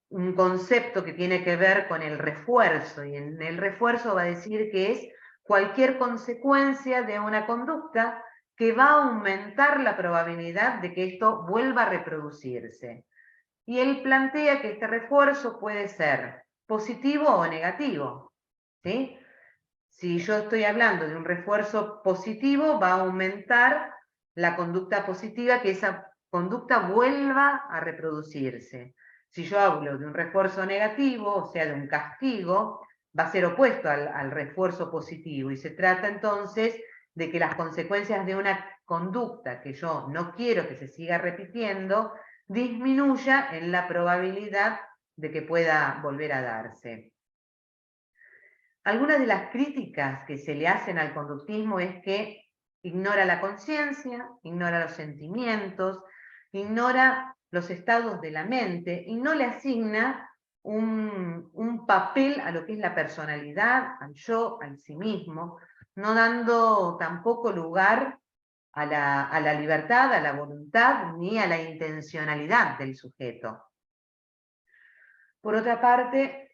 un concepto que tiene que ver con el refuerzo, y en el refuerzo va a decir que es cualquier consecuencia de una conducta que va a aumentar la probabilidad de que esto vuelva a reproducirse. Y él plantea que este refuerzo puede ser positivo o negativo, ¿sí? Si yo estoy hablando de un refuerzo positivo, va a aumentar la conducta positiva, que esa conducta vuelva a reproducirse. Si yo hablo de un refuerzo negativo, o sea, de un castigo, va a ser opuesto al refuerzo positivo. Y se trata entonces de que las consecuencias de una conducta que yo no quiero que se siga repitiendo, disminuya en la probabilidad de que pueda volver a darse. Algunas de las críticas que se le hacen al conductismo es que ignora la conciencia, ignora los sentimientos, ignora los estados de la mente y no le asigna un papel a lo que es la personalidad, al yo, al sí mismo, no dando tampoco lugar a la libertad, a la voluntad, ni a la intencionalidad del sujeto. Por otra parte,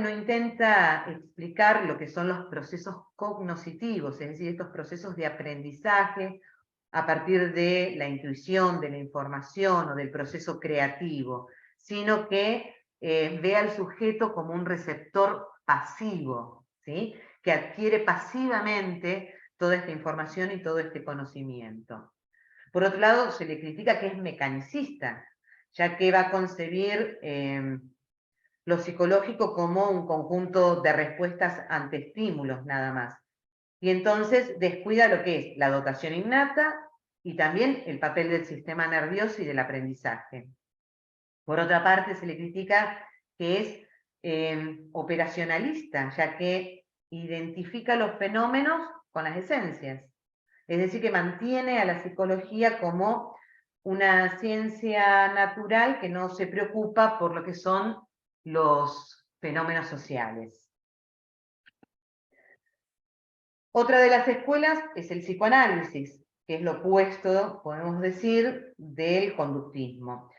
no intenta explicar lo que son los procesos cognoscitivos, es decir, estos procesos de aprendizaje a partir de la intuición, de la información o del proceso creativo, sino que ve al sujeto como un receptor pasivo, ¿sí? Que adquiere pasivamente toda esta información y todo este conocimiento. Por otro lado, se le critica que es mecanicista, ya que va a concebir lo psicológico como un conjunto de respuestas ante estímulos nada más. Y entonces descuida lo que es la dotación innata y también el papel del sistema nervioso y del aprendizaje. Por otra parte, se le critica que es operacionalista, ya que identifica los fenómenos con las esencias. Es decir, que mantiene a la psicología como una ciencia natural que no se preocupa por lo que son los fenómenos sociales. Otra de las escuelas es el psicoanálisis, que es lo opuesto, podemos decir, del conductismo.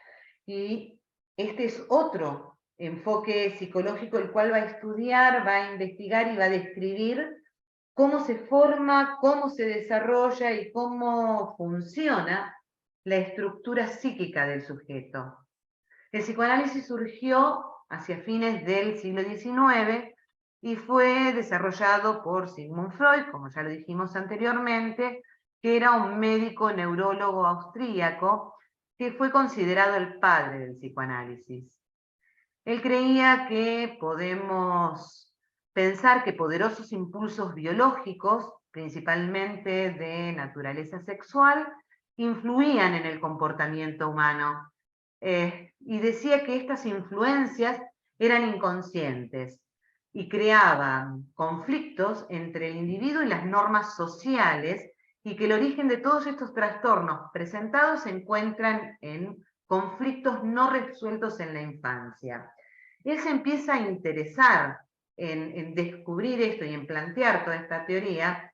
Y este es otro enfoque psicológico el cual va a estudiar, va a investigar y va a describir cómo se forma, cómo se desarrolla y cómo funciona la estructura psíquica del sujeto. El psicoanálisis surgió hacia fines del siglo XIX y fue desarrollado por Sigmund Freud, como ya lo dijimos anteriormente, que era un médico neurólogo austríaco que fue considerado el padre del psicoanálisis. Él creía que podemos pensar que poderosos impulsos biológicos, principalmente de naturaleza sexual, influían en el comportamiento humano. Y decía que estas influencias eran inconscientes y creaban conflictos entre el individuo y las normas sociales, y que el origen de todos estos trastornos presentados se encuentran en conflictos no resueltos en la infancia. Él se empieza a interesar en descubrir esto y en plantear toda esta teoría,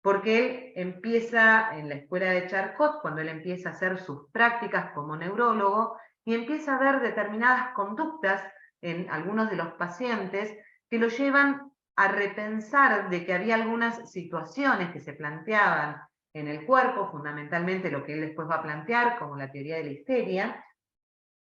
porque él empieza en la escuela de Charcot, cuando él empieza a hacer sus prácticas como neurólogo, y empieza a ver determinadas conductas en algunos de los pacientes que lo llevan a repensar de que había algunas situaciones que se planteaban en el cuerpo, fundamentalmente lo que él después va a plantear como la teoría de la histeria,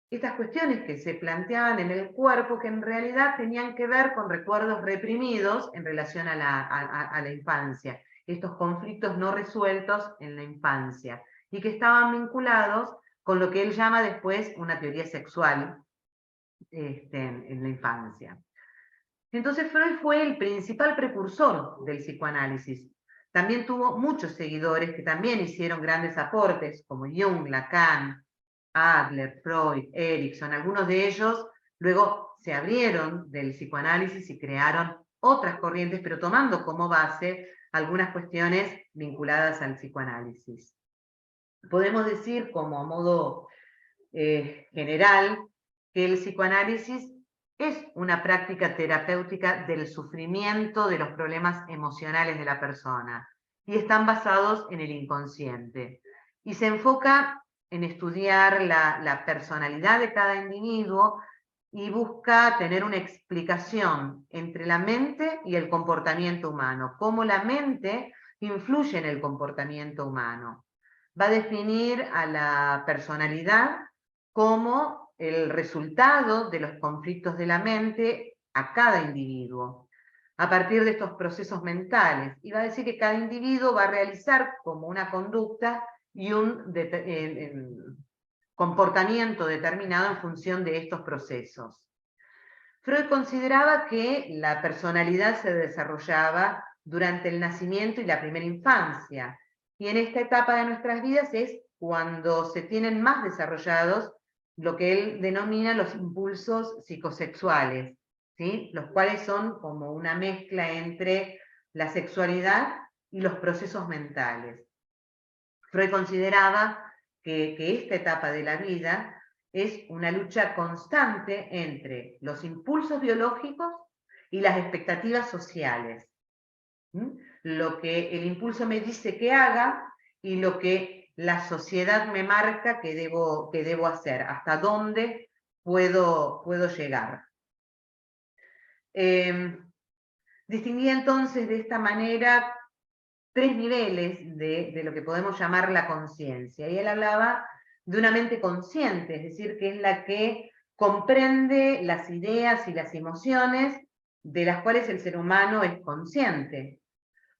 estas cuestiones que se planteaban en el cuerpo que en realidad tenían que ver con recuerdos reprimidos en relación a la infancia, estos conflictos no resueltos en la infancia, y que estaban vinculados con lo que él llama después una teoría sexual en la infancia. Entonces Freud fue el principal precursor del psicoanálisis. También tuvo muchos seguidores que también hicieron grandes aportes, como Jung, Lacan, Adler, Freud, Erikson. Algunos de ellos luego se abrieron del psicoanálisis y crearon otras corrientes, pero tomando como base algunas cuestiones vinculadas al psicoanálisis. podemos decir, como a modo general, que el psicoanálisis es una práctica terapéutica del sufrimiento, de los problemas emocionales de la persona, y están basados en el inconsciente. Y se enfoca en estudiar la personalidad de cada individuo y busca tener una explicación entre la mente y el comportamiento humano, cómo la mente influye en el comportamiento humano. Va a definir a la personalidad como el resultado de los conflictos de la mente a cada individuo, a partir de estos procesos mentales. Y va a decir que cada individuo va a realizar como una conducta y un comportamiento determinado en función de estos procesos. Freud consideraba que la personalidad se desarrollaba durante el nacimiento y la primera infancia, y en esta etapa de nuestras vidas es cuando se tienen más desarrollados lo que él denomina los impulsos psicosexuales, ¿sí? Los cuales son como una mezcla entre la sexualidad y los procesos mentales. Freud consideraba que esta etapa de la vida es una lucha constante entre los impulsos biológicos y las expectativas sociales. Lo que el impulso me dice que haga y lo que la sociedad me marca que debo hacer, hasta dónde puedo llegar. Distinguía entonces de esta manera tres niveles de lo que podemos llamar la conciencia. Y él hablaba de una mente consciente, es decir, que es la que comprende las ideas y las emociones de las cuales el ser humano es consciente.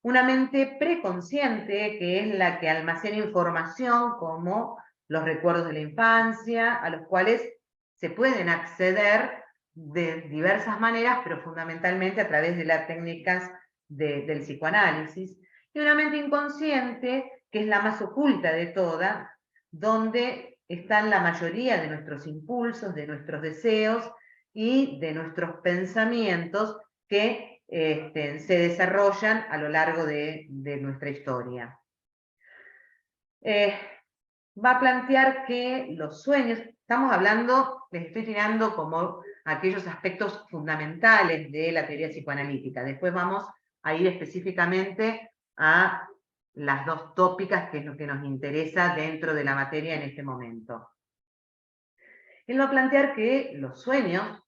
Una mente preconsciente, que es la que almacena información como los recuerdos de la infancia, a los cuales se pueden acceder de diversas maneras, pero fundamentalmente a través de las técnicas del psicoanálisis. Y una mente inconsciente, que es la más oculta de todas, donde están la mayoría de nuestros impulsos, de nuestros deseos y de nuestros pensamientos que se desarrollan a lo largo de nuestra historia. Va a plantear que los sueños, estamos hablando, les estoy tirando como aquellos aspectos fundamentales de la teoría psicoanalítica. Después vamos a ir específicamente a las dos tópicas, que es lo que nos interesa dentro de la materia en este momento. Él va a plantear que los sueños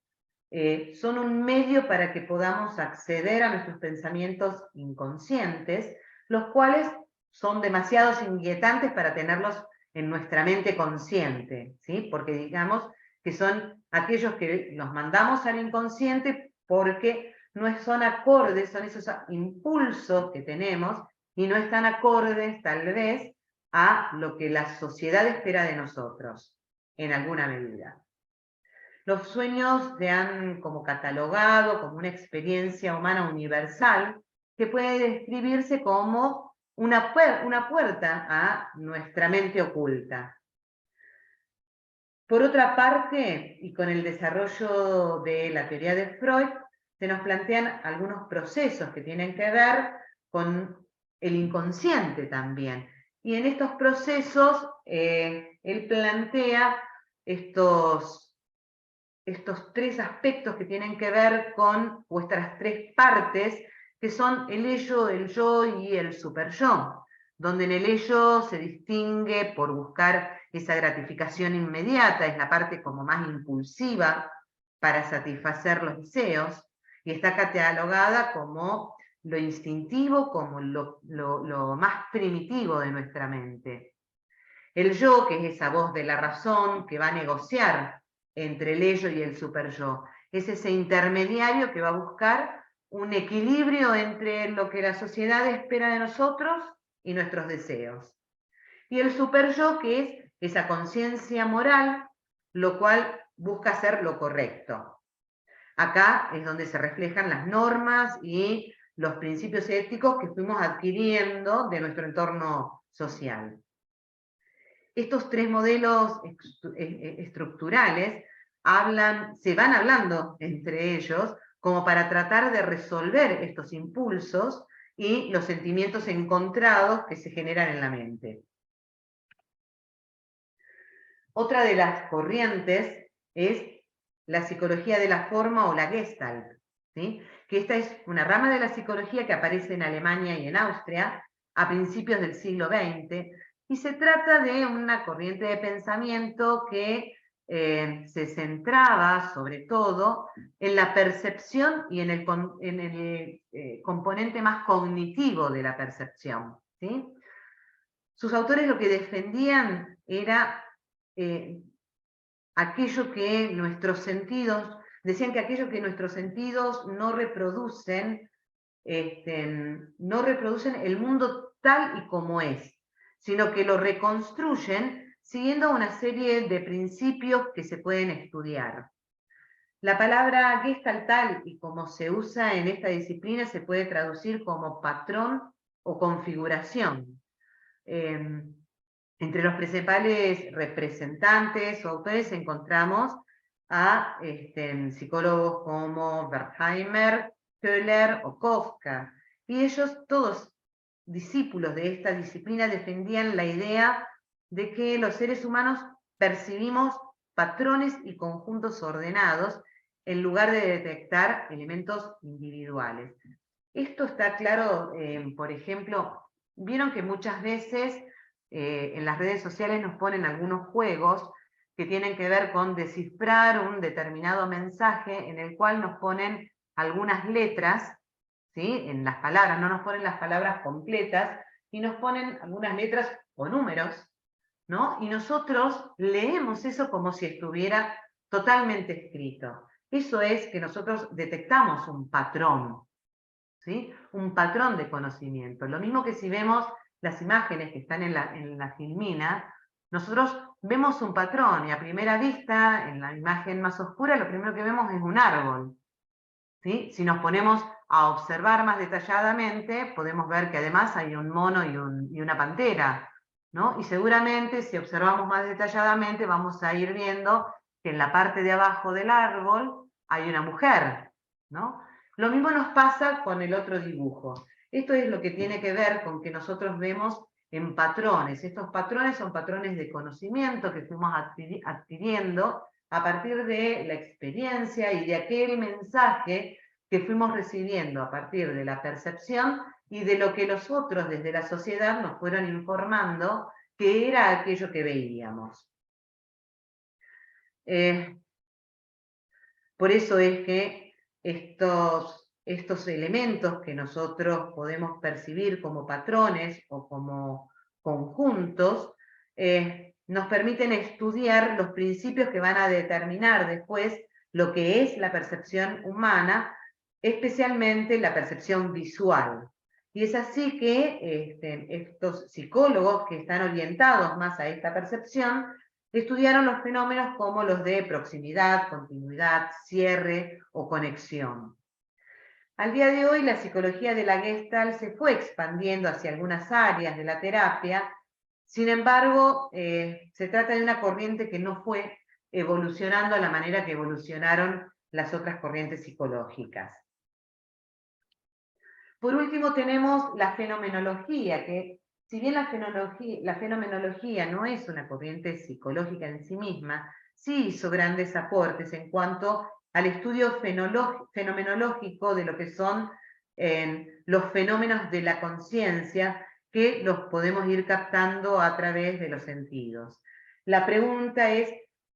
son un medio para que podamos acceder a nuestros pensamientos inconscientes, los cuales son demasiado inquietantes para tenerlos en nuestra mente consciente, ¿sí? Porque digamos que son aquellos que los mandamos al inconsciente porque no son acordes, son esos impulsos que tenemos y no están acordes tal vez a lo que la sociedad espera de nosotros, en alguna medida. Los sueños se han como catalogado como una experiencia humana universal que puede describirse como una puerta a nuestra mente oculta. Por otra parte, y con el desarrollo de la teoría de Freud, se nos plantean algunos procesos que tienen que ver con el inconsciente también. Y en estos procesos, él plantea estos tres aspectos que tienen que ver con vuestras tres partes, que son el ello, el yo y el superyo, donde en el ello se distingue por buscar esa gratificación inmediata, es la parte como más impulsiva para satisfacer los deseos, y está catalogada como lo instintivo, como lo más primitivo de nuestra mente. El yo, que es esa voz de la razón que va a negociar entre el ello y el superyo, es ese intermediario que va a buscar un equilibrio entre lo que la sociedad espera de nosotros y nuestros deseos. Y el superyo, que es esa conciencia moral, lo cual busca hacer lo correcto. Acá es donde se reflejan las normas y los principios éticos que fuimos adquiriendo de nuestro entorno social. Estos tres modelos estructurales se van hablando entre ellos como para tratar de resolver estos impulsos y los sentimientos encontrados que se generan en la mente. Otra de las corrientes es la psicología de la forma o la Gestalt, ¿sí? Que esta es una rama de la psicología que aparece en Alemania y en Austria a principios del siglo XX, y se trata de una corriente de pensamiento que se centraba sobre todo en la percepción y en el componente más cognitivo de la percepción, ¿sí? Sus autores lo que defendían era aquello que nuestros sentidos, decían que aquello que nuestros sentidos no reproducen, no reproducen el mundo tal y como es, sino que lo reconstruyen siguiendo una serie de principios que se pueden estudiar. La palabra Gestalt tal y como se usa en esta disciplina se puede traducir como patrón o configuración. Entre los principales representantes o autores encontramos a psicólogos como Wertheimer, Köhler o Kafka, y ellos, todos discípulos de esta disciplina, defendían la idea de que los seres humanos percibimos patrones y conjuntos ordenados en lugar de detectar elementos individuales. Esto está claro, por ejemplo, vieron que muchas veces en las redes sociales nos ponen algunos juegos que tienen que ver con descifrar un determinado mensaje en el cual nos ponen algunas letras, ¿sí? En las palabras, no nos ponen las palabras completas, y nos ponen algunas letras o números, ¿no? Y nosotros leemos eso como si estuviera totalmente escrito. Eso es que nosotros detectamos un patrón, ¿sí? Un patrón de conocimiento. Lo mismo que si vemos las imágenes que están en la filmina, nosotros vemos un patrón y a primera vista, en la imagen más oscura, lo primero que vemos es un árbol, ¿sí? Si nos ponemos a observar más detalladamente, podemos ver que además hay un mono y una pantera, ¿no? Y seguramente si observamos más detalladamente vamos a ir viendo que en la parte de abajo del árbol hay una mujer, ¿no? Lo mismo nos pasa con el otro dibujo. Esto es lo que tiene que ver con que nosotros vemos en patrones. Estos patrones son patrones de conocimiento que fuimos adquiriendo a partir de la experiencia y de aquel mensaje que fuimos recibiendo a partir de la percepción y de lo que los otros desde la sociedad nos fueron informando que era aquello que veíamos. Por eso es que estos elementos que nosotros podemos percibir como patrones o como conjuntos, nos permiten estudiar los principios que van a determinar después lo que es la percepción humana, especialmente la percepción visual. Y es así que estos psicólogos que están orientados más a esta percepción estudiaron los fenómenos como los de proximidad, continuidad, cierre o conexión. Al día de hoy, la psicología de la Gestalt se fue expandiendo hacia algunas áreas de la terapia. Sin embargo, se trata de una corriente que no fue evolucionando a la manera que evolucionaron las otras corrientes psicológicas. Por último, tenemos la fenomenología, que si bien la fenomenología no es una corriente psicológica en sí misma, sí hizo grandes aportes en cuanto al estudio fenomenológico de lo que son los fenómenos de la conciencia, que los podemos ir captando a través de los sentidos. La pregunta es,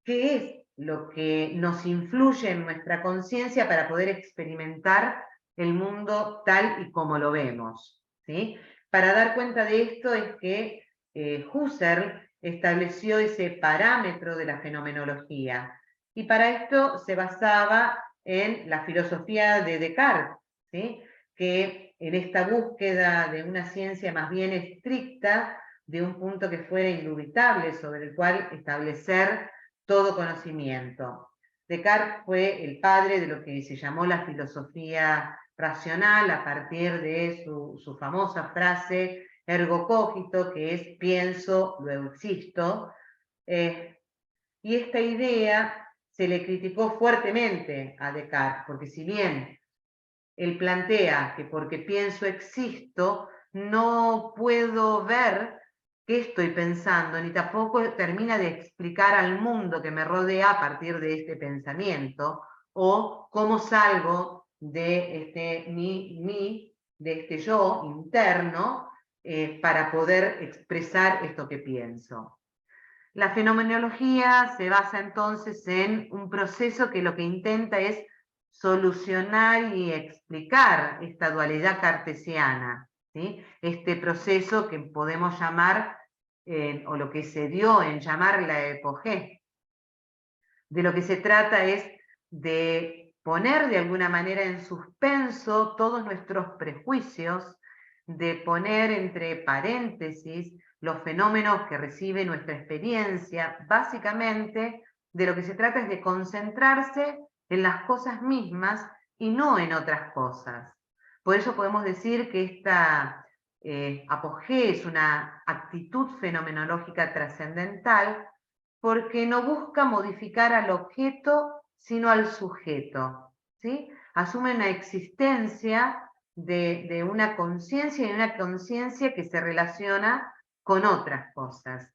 ¿qué es lo que nos influye en nuestra conciencia para poder experimentar el mundo tal y como lo vemos, ¿sí? Para dar cuenta de esto es que Husserl estableció ese parámetro de la fenomenología, y para esto se basaba en la filosofía de Descartes, ¿sí? Que en esta búsqueda de una ciencia más bien estricta, de un punto que fuera indubitable sobre el cual establecer todo conocimiento. Descartes fue el padre de lo que se llamó la filosofía racional a partir de su famosa frase ergo cogito, que es pienso, luego existo. Y esta idea se le criticó fuertemente a Descartes, porque si bien él plantea que porque pienso existo, no puedo ver qué estoy pensando, ni tampoco termina de explicar al mundo que me rodea a partir de este pensamiento, o cómo salgo de de este yo interno, para poder expresar esto que pienso. La fenomenología se basa entonces en un proceso que lo que intenta es solucionar y explicar esta dualidad cartesiana, ¿sí? Este proceso que podemos llamar, o lo que se dio en llamar la epogé. De lo que se trata es de poner de alguna manera en suspenso todos nuestros prejuicios, de poner entre paréntesis los fenómenos que recibe nuestra experiencia. Básicamente, de lo que se trata es de concentrarse en las cosas mismas y no en otras cosas. Por eso podemos decir que esta apogea es una actitud fenomenológica trascendental, porque no busca modificar al objeto, sino al sujeto, ¿sí? Asume una existencia de una conciencia, y una conciencia que se relaciona con otras cosas.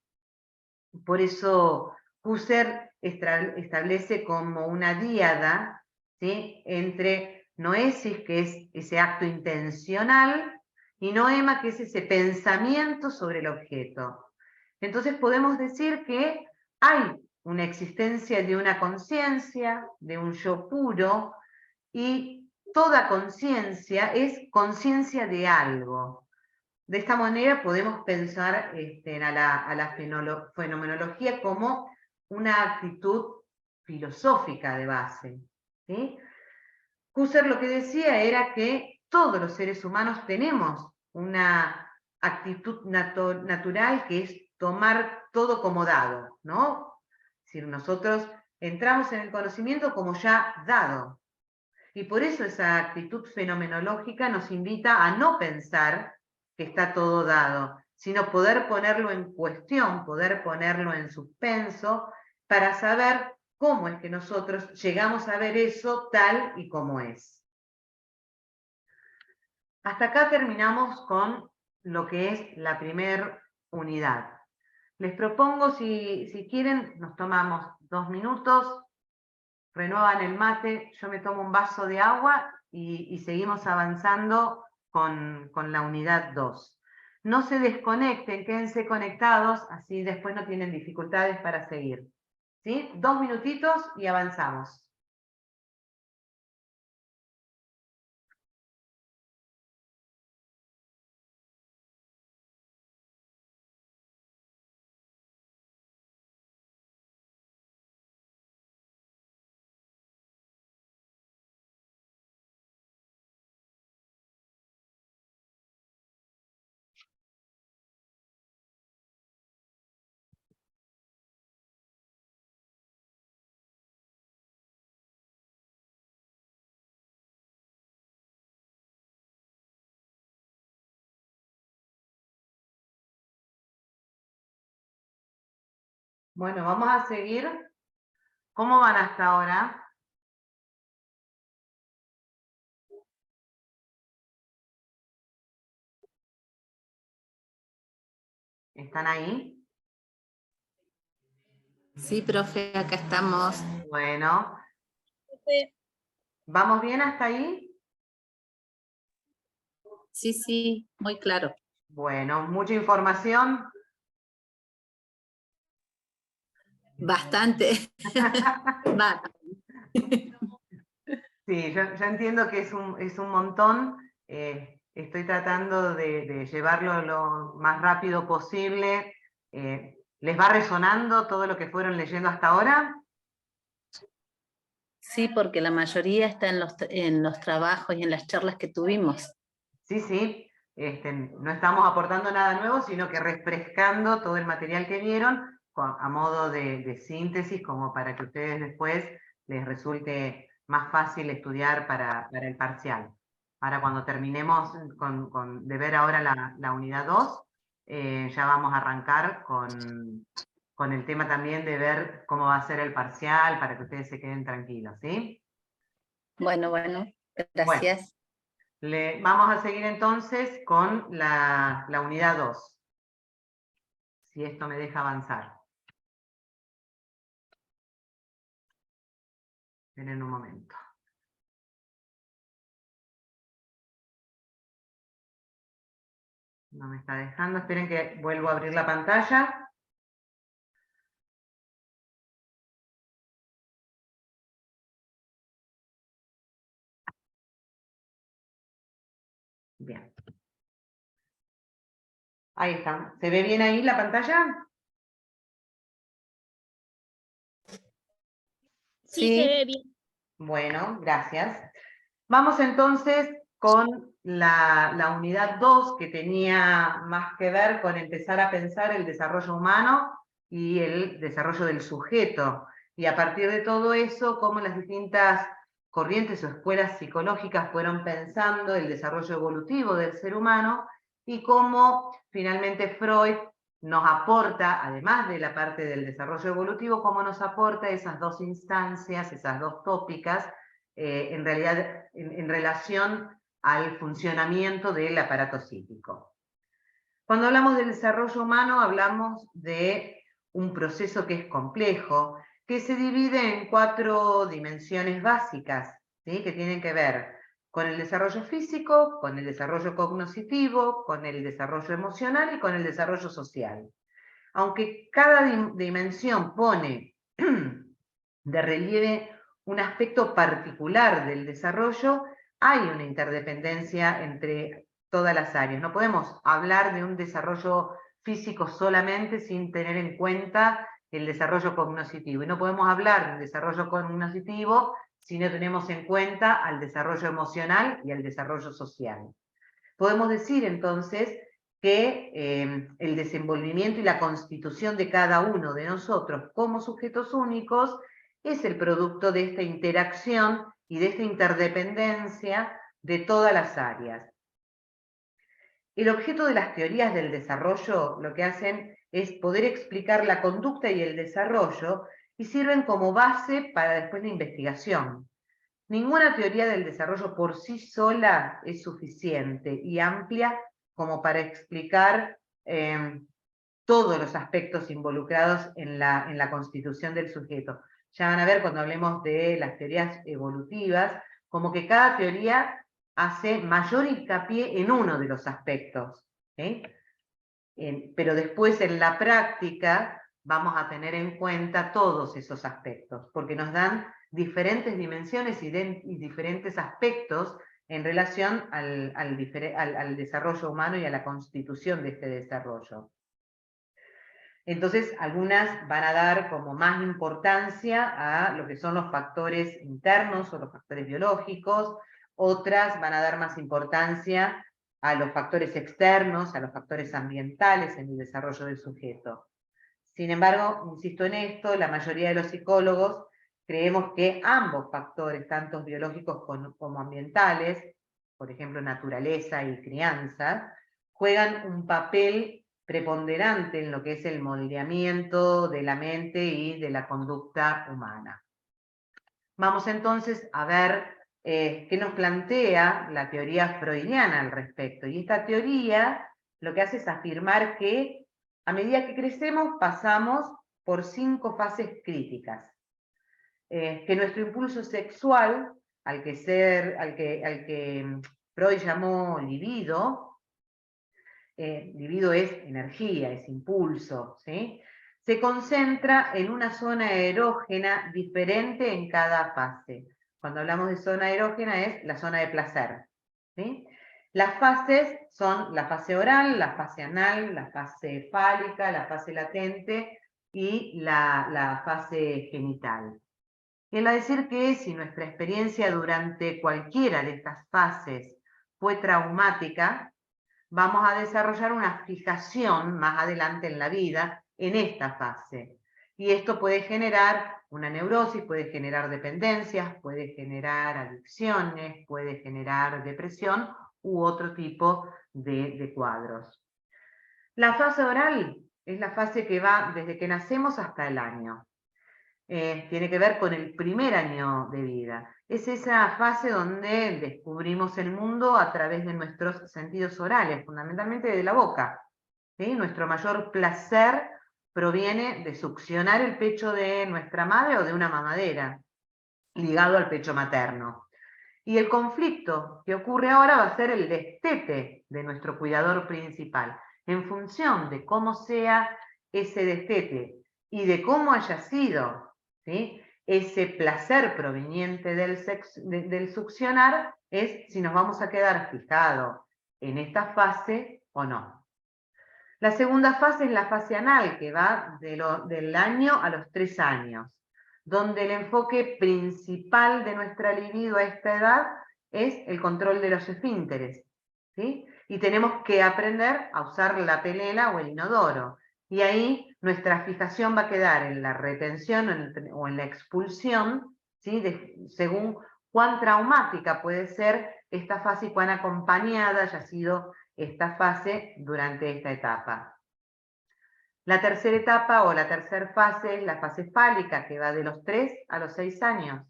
Por eso Husserl establece como una díada, ¿sí?, entre noesis, que es ese acto intencional, y noema, que es ese pensamiento sobre el objeto. Entonces podemos decir que hay una existencia de una conciencia, de un yo puro, y toda conciencia es conciencia de algo. De esta manera podemos pensar a la fenomenología como una actitud filosófica de base, ¿sí? Husserl lo que decía era que todos los seres humanos tenemos una actitud natural, que es tomar todo como dado, ¿no? Es decir, nosotros entramos en el conocimiento como ya dado. Y por eso esa actitud fenomenológica nos invita a no pensar que está todo dado, sino poder ponerlo en cuestión, poder ponerlo en suspenso, para saber cómo es que nosotros llegamos a ver eso tal y como es. Hasta acá terminamos con lo que es la primera unidad. Les propongo, si quieren, nos tomamos 2 minutos, renuevan el mate, yo me tomo un vaso de agua y seguimos avanzando con la unidad 2. No se desconecten, quédense conectados, así después no tienen dificultades para seguir. ¿Sí? 2 minutitos y avanzamos. Bueno, vamos a seguir. ¿Cómo van hasta ahora? ¿Están ahí? Sí, profe, acá estamos. Bueno. ¿Vamos bien hasta ahí? Sí, sí, muy claro. Bueno, mucha información. Bastante. Va. Sí, yo entiendo que es un montón. Estoy tratando de llevarlo lo más rápido posible. ¿Les va resonando todo lo que fueron leyendo hasta ahora? Sí, porque la mayoría está en los trabajos y en las charlas que tuvimos. Sí, sí. No estamos aportando nada nuevo, sino que refrescando todo el material que vieron a modo de síntesis, como para que ustedes después les resulte más fácil estudiar para el parcial. Ahora, cuando terminemos de ver ahora la unidad 2, ya vamos a arrancar con el tema también de ver cómo va a ser el parcial, para que ustedes se queden tranquilos, ¿sí? Bueno, Bueno, gracias. vamos a seguir entonces con la unidad 2. si esto me deja avanzar. Esperen un momento. No me está dejando, esperen que vuelvo a abrir la pantalla. Bien. Ahí está. ¿Se ve bien ahí la pantalla? Sí, se ve bien. Bueno, gracias. Vamos entonces con la unidad 2, que tenía más que ver con empezar a pensar el desarrollo humano y el desarrollo del sujeto. Y a partir de todo eso, cómo las distintas corrientes o escuelas psicológicas fueron pensando el desarrollo evolutivo del ser humano y cómo finalmente Freud nos aporta, además de la parte del desarrollo evolutivo, cómo nos aporta esas dos instancias, esas dos tópicas, en realidad en relación al funcionamiento del aparato psíquico. Cuando hablamos del desarrollo humano, hablamos de un proceso que es complejo, que se divide en 4 dimensiones básicas, ¿sí? Que tienen que ver con el desarrollo físico, con el desarrollo cognoscitivo, con el desarrollo emocional y con el desarrollo social. Aunque cada dimensión pone de relieve un aspecto particular del desarrollo, hay una interdependencia entre todas las áreas. No podemos hablar de un desarrollo físico solamente sin tener en cuenta el desarrollo cognoscitivo. Y no podemos hablar de un desarrollo cognoscitivo si no tenemos en cuenta al desarrollo emocional y al desarrollo social. Podemos decir entonces que el desenvolvimiento y la constitución de cada uno de nosotros como sujetos únicos es el producto de esta interacción y de esta interdependencia de todas las áreas. El objeto de las teorías del desarrollo lo que hacen es poder explicar la conducta y el desarrollo y sirven como base para después la investigación. Ninguna teoría del desarrollo por sí sola es suficiente y amplia como para explicar todos los aspectos involucrados en la constitución del sujeto. Ya van a ver cuando hablemos de las teorías evolutivas, como que cada teoría hace mayor hincapié en uno de los aspectos, ¿sí? Pero después en la práctica vamos a tener en cuenta todos esos aspectos, porque nos dan diferentes dimensiones y diferentes aspectos en relación al desarrollo humano y a la constitución de este desarrollo. Entonces, algunas van a dar como más importancia a lo que son los factores internos o los factores biológicos, otras van a dar más importancia a los factores externos, a los factores ambientales en el desarrollo del sujeto. Sin embargo, insisto en esto, la mayoría de los psicólogos creemos que ambos factores, tanto biológicos como ambientales, por ejemplo, naturaleza y crianza, juegan un papel preponderante en lo que es el moldeamiento de la mente y de la conducta humana. Vamos entonces a ver qué nos plantea la teoría freudiana al respecto. Y esta teoría lo que hace es afirmar que a medida que crecemos pasamos por 5 fases críticas. Que nuestro impulso sexual, al que Freud llamó libido, libido es energía, es impulso, ¿sí? Se concentra en una zona erógena diferente en cada fase. Cuando hablamos de zona erógena es la zona de placer, ¿sí? Las fases son la fase oral, la fase anal, la fase fálica, la fase latente y la fase genital. Él va a decir que si nuestra experiencia durante cualquiera de estas fases fue traumática, vamos a desarrollar una fijación más adelante en la vida en esta fase. Y esto puede generar una neurosis, puede generar dependencias, puede generar adicciones, puede generar depresión u otro tipo de cuadros. La fase oral es la fase que va desde que nacemos hasta el año. Tiene que ver con el primer año de vida. Es esa fase donde descubrimos el mundo a través de nuestros sentidos orales, fundamentalmente de la boca. ¿Sí? Nuestro mayor placer proviene de succionar el pecho de nuestra madre o de una mamadera, ligado al pecho materno. Y el conflicto que ocurre ahora va a ser el destete de nuestro cuidador principal. En función de cómo sea ese destete y de cómo haya sido, ¿sí?, ese placer proveniente del succionar, es si nos vamos a quedar fijados en esta fase o no. La segunda fase es la fase anal, que va del año a los 3 años, donde el enfoque principal de nuestra libido a esta edad es el control de los esfínteres, ¿sí? Y tenemos que aprender a usar la pelela o el inodoro. Y ahí nuestra fijación va a quedar en la retención o en la expulsión, ¿sí?, según cuán traumática puede ser esta fase y cuán acompañada haya sido esta fase durante esta etapa. La tercera etapa o la tercera fase es la fase fálica, que va de los 3 a los 6 años,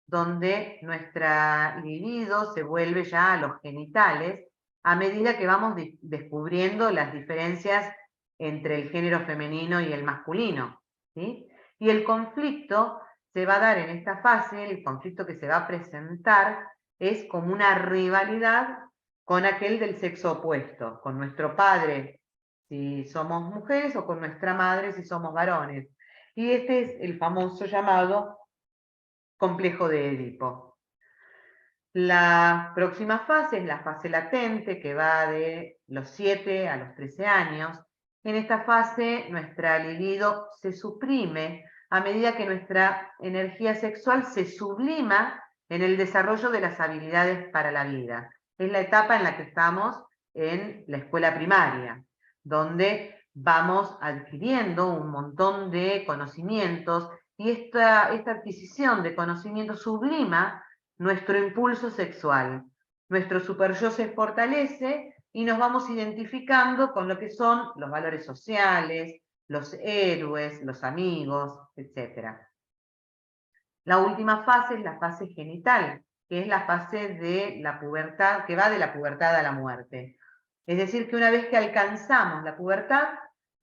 donde nuestra libido se vuelve ya a los genitales a medida que vamos descubriendo las diferencias entre el género femenino y el masculino, ¿sí? Y el conflicto se va a dar en esta fase, el conflicto que se va a presentar es como una rivalidad con aquel del sexo opuesto, con nuestro padre si somos mujeres o con nuestra madre si somos varones. Y este es el famoso llamado complejo de Edipo. La próxima fase es la fase latente, que va de los 7 a los 13 años. En esta fase nuestra libido se suprime a medida que nuestra energía sexual se sublima en el desarrollo de las habilidades para la vida. Es la etapa en la que estamos en la escuela primaria, donde vamos adquiriendo un montón de conocimientos y esta adquisición de conocimiento sublima nuestro impulso sexual. Nuestro superyo se fortalece y nos vamos identificando con lo que son los valores sociales, los héroes, los amigos, etc. La última fase es la fase genital, que es la fase de la pubertad, que va de la pubertad a la muerte. Es decir, que una vez que alcanzamos la pubertad,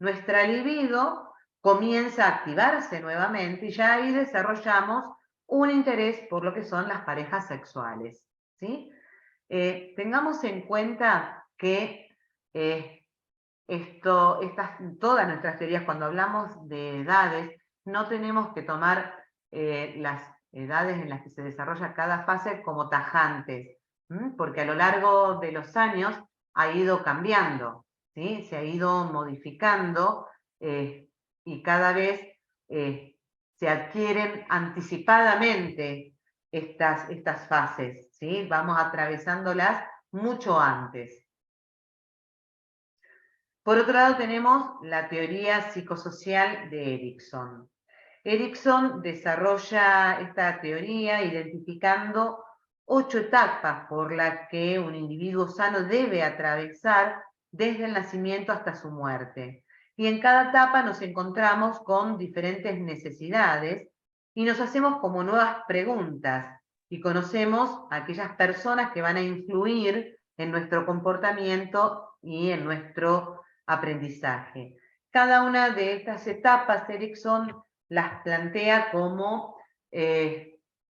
nuestra libido comienza a activarse nuevamente y ya ahí desarrollamos un interés por lo que son las parejas sexuales, ¿sí? Tengamos en cuenta que todas nuestras teorías, cuando hablamos de edades, no tenemos que tomar las edades en las que se desarrolla cada fase como tajantes, porque a lo largo de los años ha ido cambiando, ¿sí? Se ha ido modificando y cada vez se adquieren anticipadamente estas fases, ¿sí? Vamos atravesándolas mucho antes. Por otro lado tenemos la teoría psicosocial de Erikson. Erikson desarrolla esta teoría identificando 8 etapas por las que un individuo sano debe atravesar desde el nacimiento hasta su muerte. Y en cada etapa nos encontramos con diferentes necesidades y nos hacemos como nuevas preguntas y conocemos a aquellas personas que van a influir en nuestro comportamiento y en nuestro aprendizaje. Cada una de estas etapas, Erikson las plantea como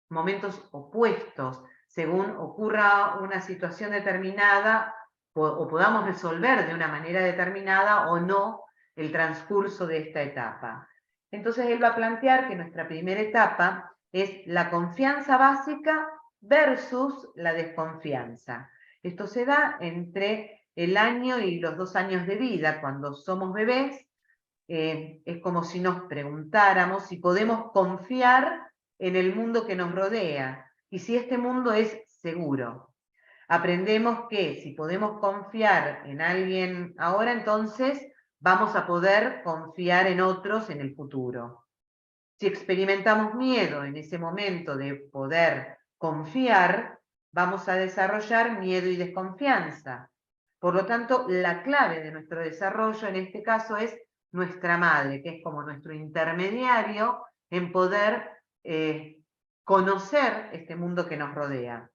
momentos opuestos, según ocurra una situación determinada o podamos resolver de una manera determinada o no el transcurso de esta etapa. Entonces él va a plantear que nuestra primera etapa es la confianza básica versus la desconfianza. Esto se da entre el año y los 2 años de vida, cuando somos bebés. Es como si nos preguntáramos si podemos confiar en el mundo que nos rodea y si este mundo es seguro. Aprendemos que si podemos confiar en alguien ahora, entonces vamos a poder confiar en otros en el futuro. Si experimentamos miedo en ese momento de poder confiar, vamos a desarrollar miedo y desconfianza. Por lo tanto, la clave de nuestro desarrollo en este caso es nuestra madre, que es como nuestro intermediario en poder conocer este mundo que nos rodea.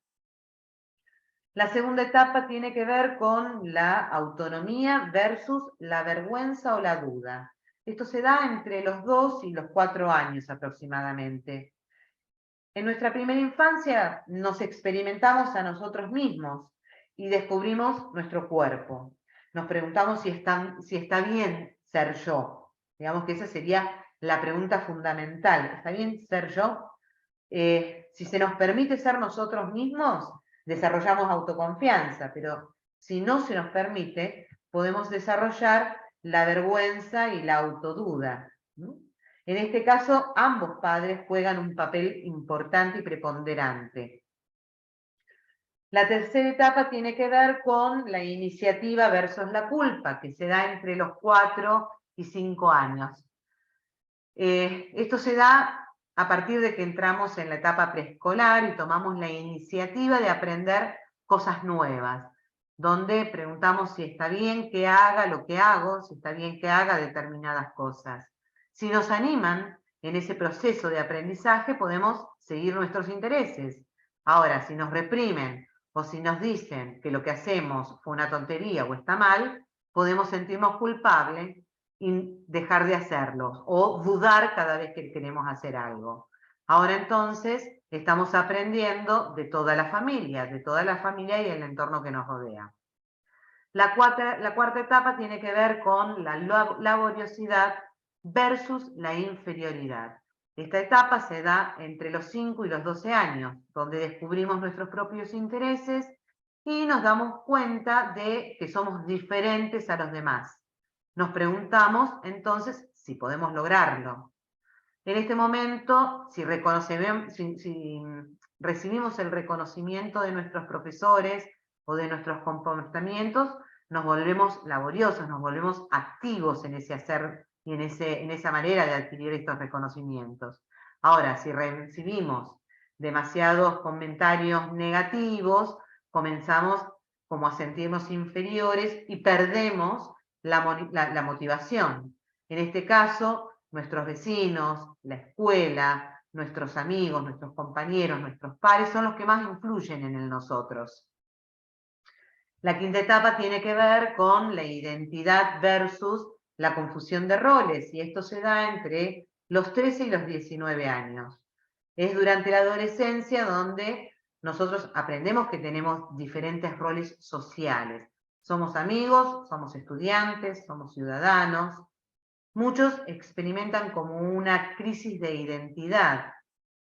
La segunda etapa tiene que ver con la autonomía versus la vergüenza o la duda. Esto se da entre los 2 y los 4 años aproximadamente. En nuestra primera infancia nos experimentamos a nosotros mismos y descubrimos nuestro cuerpo. Nos preguntamos si está bien ser yo. Digamos que esa sería la pregunta fundamental. ¿Está bien ser yo? Si se nos permite ser nosotros mismos, desarrollamos autoconfianza, pero si no se nos permite, podemos desarrollar la vergüenza y la autoduda, ¿no? En este caso, ambos padres juegan un papel importante y preponderante. La tercera etapa tiene que ver con la iniciativa versus la culpa, que se da entre los 4 y 5 años. Esto se da a partir de que entramos en la etapa preescolar y tomamos la iniciativa de aprender cosas nuevas, donde preguntamos si está bien que haga lo que hago, si está bien que haga determinadas cosas. Si nos animan en ese proceso de aprendizaje, podemos seguir nuestros intereses. Ahora, si nos reprimen o si nos dicen que lo que hacemos fue una tontería o está mal, podemos sentirnos culpables y dejar de hacerlo, o dudar cada vez que queremos hacer algo. Ahora entonces estamos aprendiendo de toda la familia y el entorno que nos rodea. La cuarta etapa tiene que ver con la laboriosidad versus la inferioridad. Esta etapa se da entre los 5 y los 12 años, donde descubrimos nuestros propios intereses y nos damos cuenta de que somos diferentes a los demás. Nos preguntamos entonces si podemos lograrlo. En este momento, si recibimos el reconocimiento de nuestros profesores o de nuestros comportamientos, nos volvemos laboriosos, nos volvemos activos en ese hacer y en esa manera de adquirir estos reconocimientos. Ahora, si recibimos demasiados comentarios negativos, comenzamos como a sentirnos inferiores y perdemos la motivación. En este caso, nuestros vecinos, la escuela, nuestros amigos, nuestros compañeros, nuestros pares son los que más influyen en nosotros. La quinta etapa tiene que ver con la identidad versus la confusión de roles, y esto se da entre los 13 y los 19 años. Es durante la adolescencia donde nosotros aprendemos que tenemos diferentes roles sociales. Somos amigos, somos estudiantes, somos ciudadanos. Muchos experimentan como una crisis de identidad.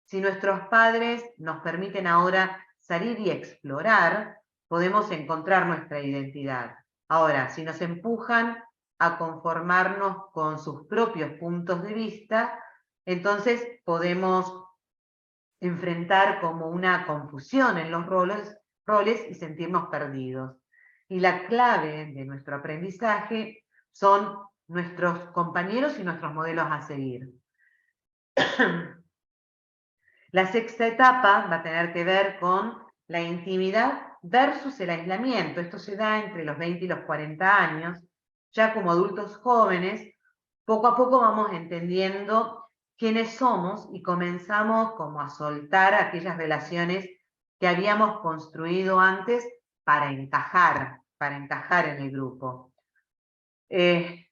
Si nuestros padres nos permiten ahora salir y explorar, podemos encontrar nuestra identidad. Ahora, si nos empujan a conformarnos con sus propios puntos de vista, entonces podemos enfrentar como una confusión en los roles y sentirnos perdidos. Y la clave de nuestro aprendizaje son nuestros compañeros y nuestros modelos a seguir. La sexta etapa va a tener que ver con la intimidad versus el aislamiento. Esto se da entre los 20 y los 40 años. Ya como adultos jóvenes, poco a poco vamos entendiendo quiénes somos y comenzamos como a soltar aquellas relaciones que habíamos construido antes para encajar en el grupo.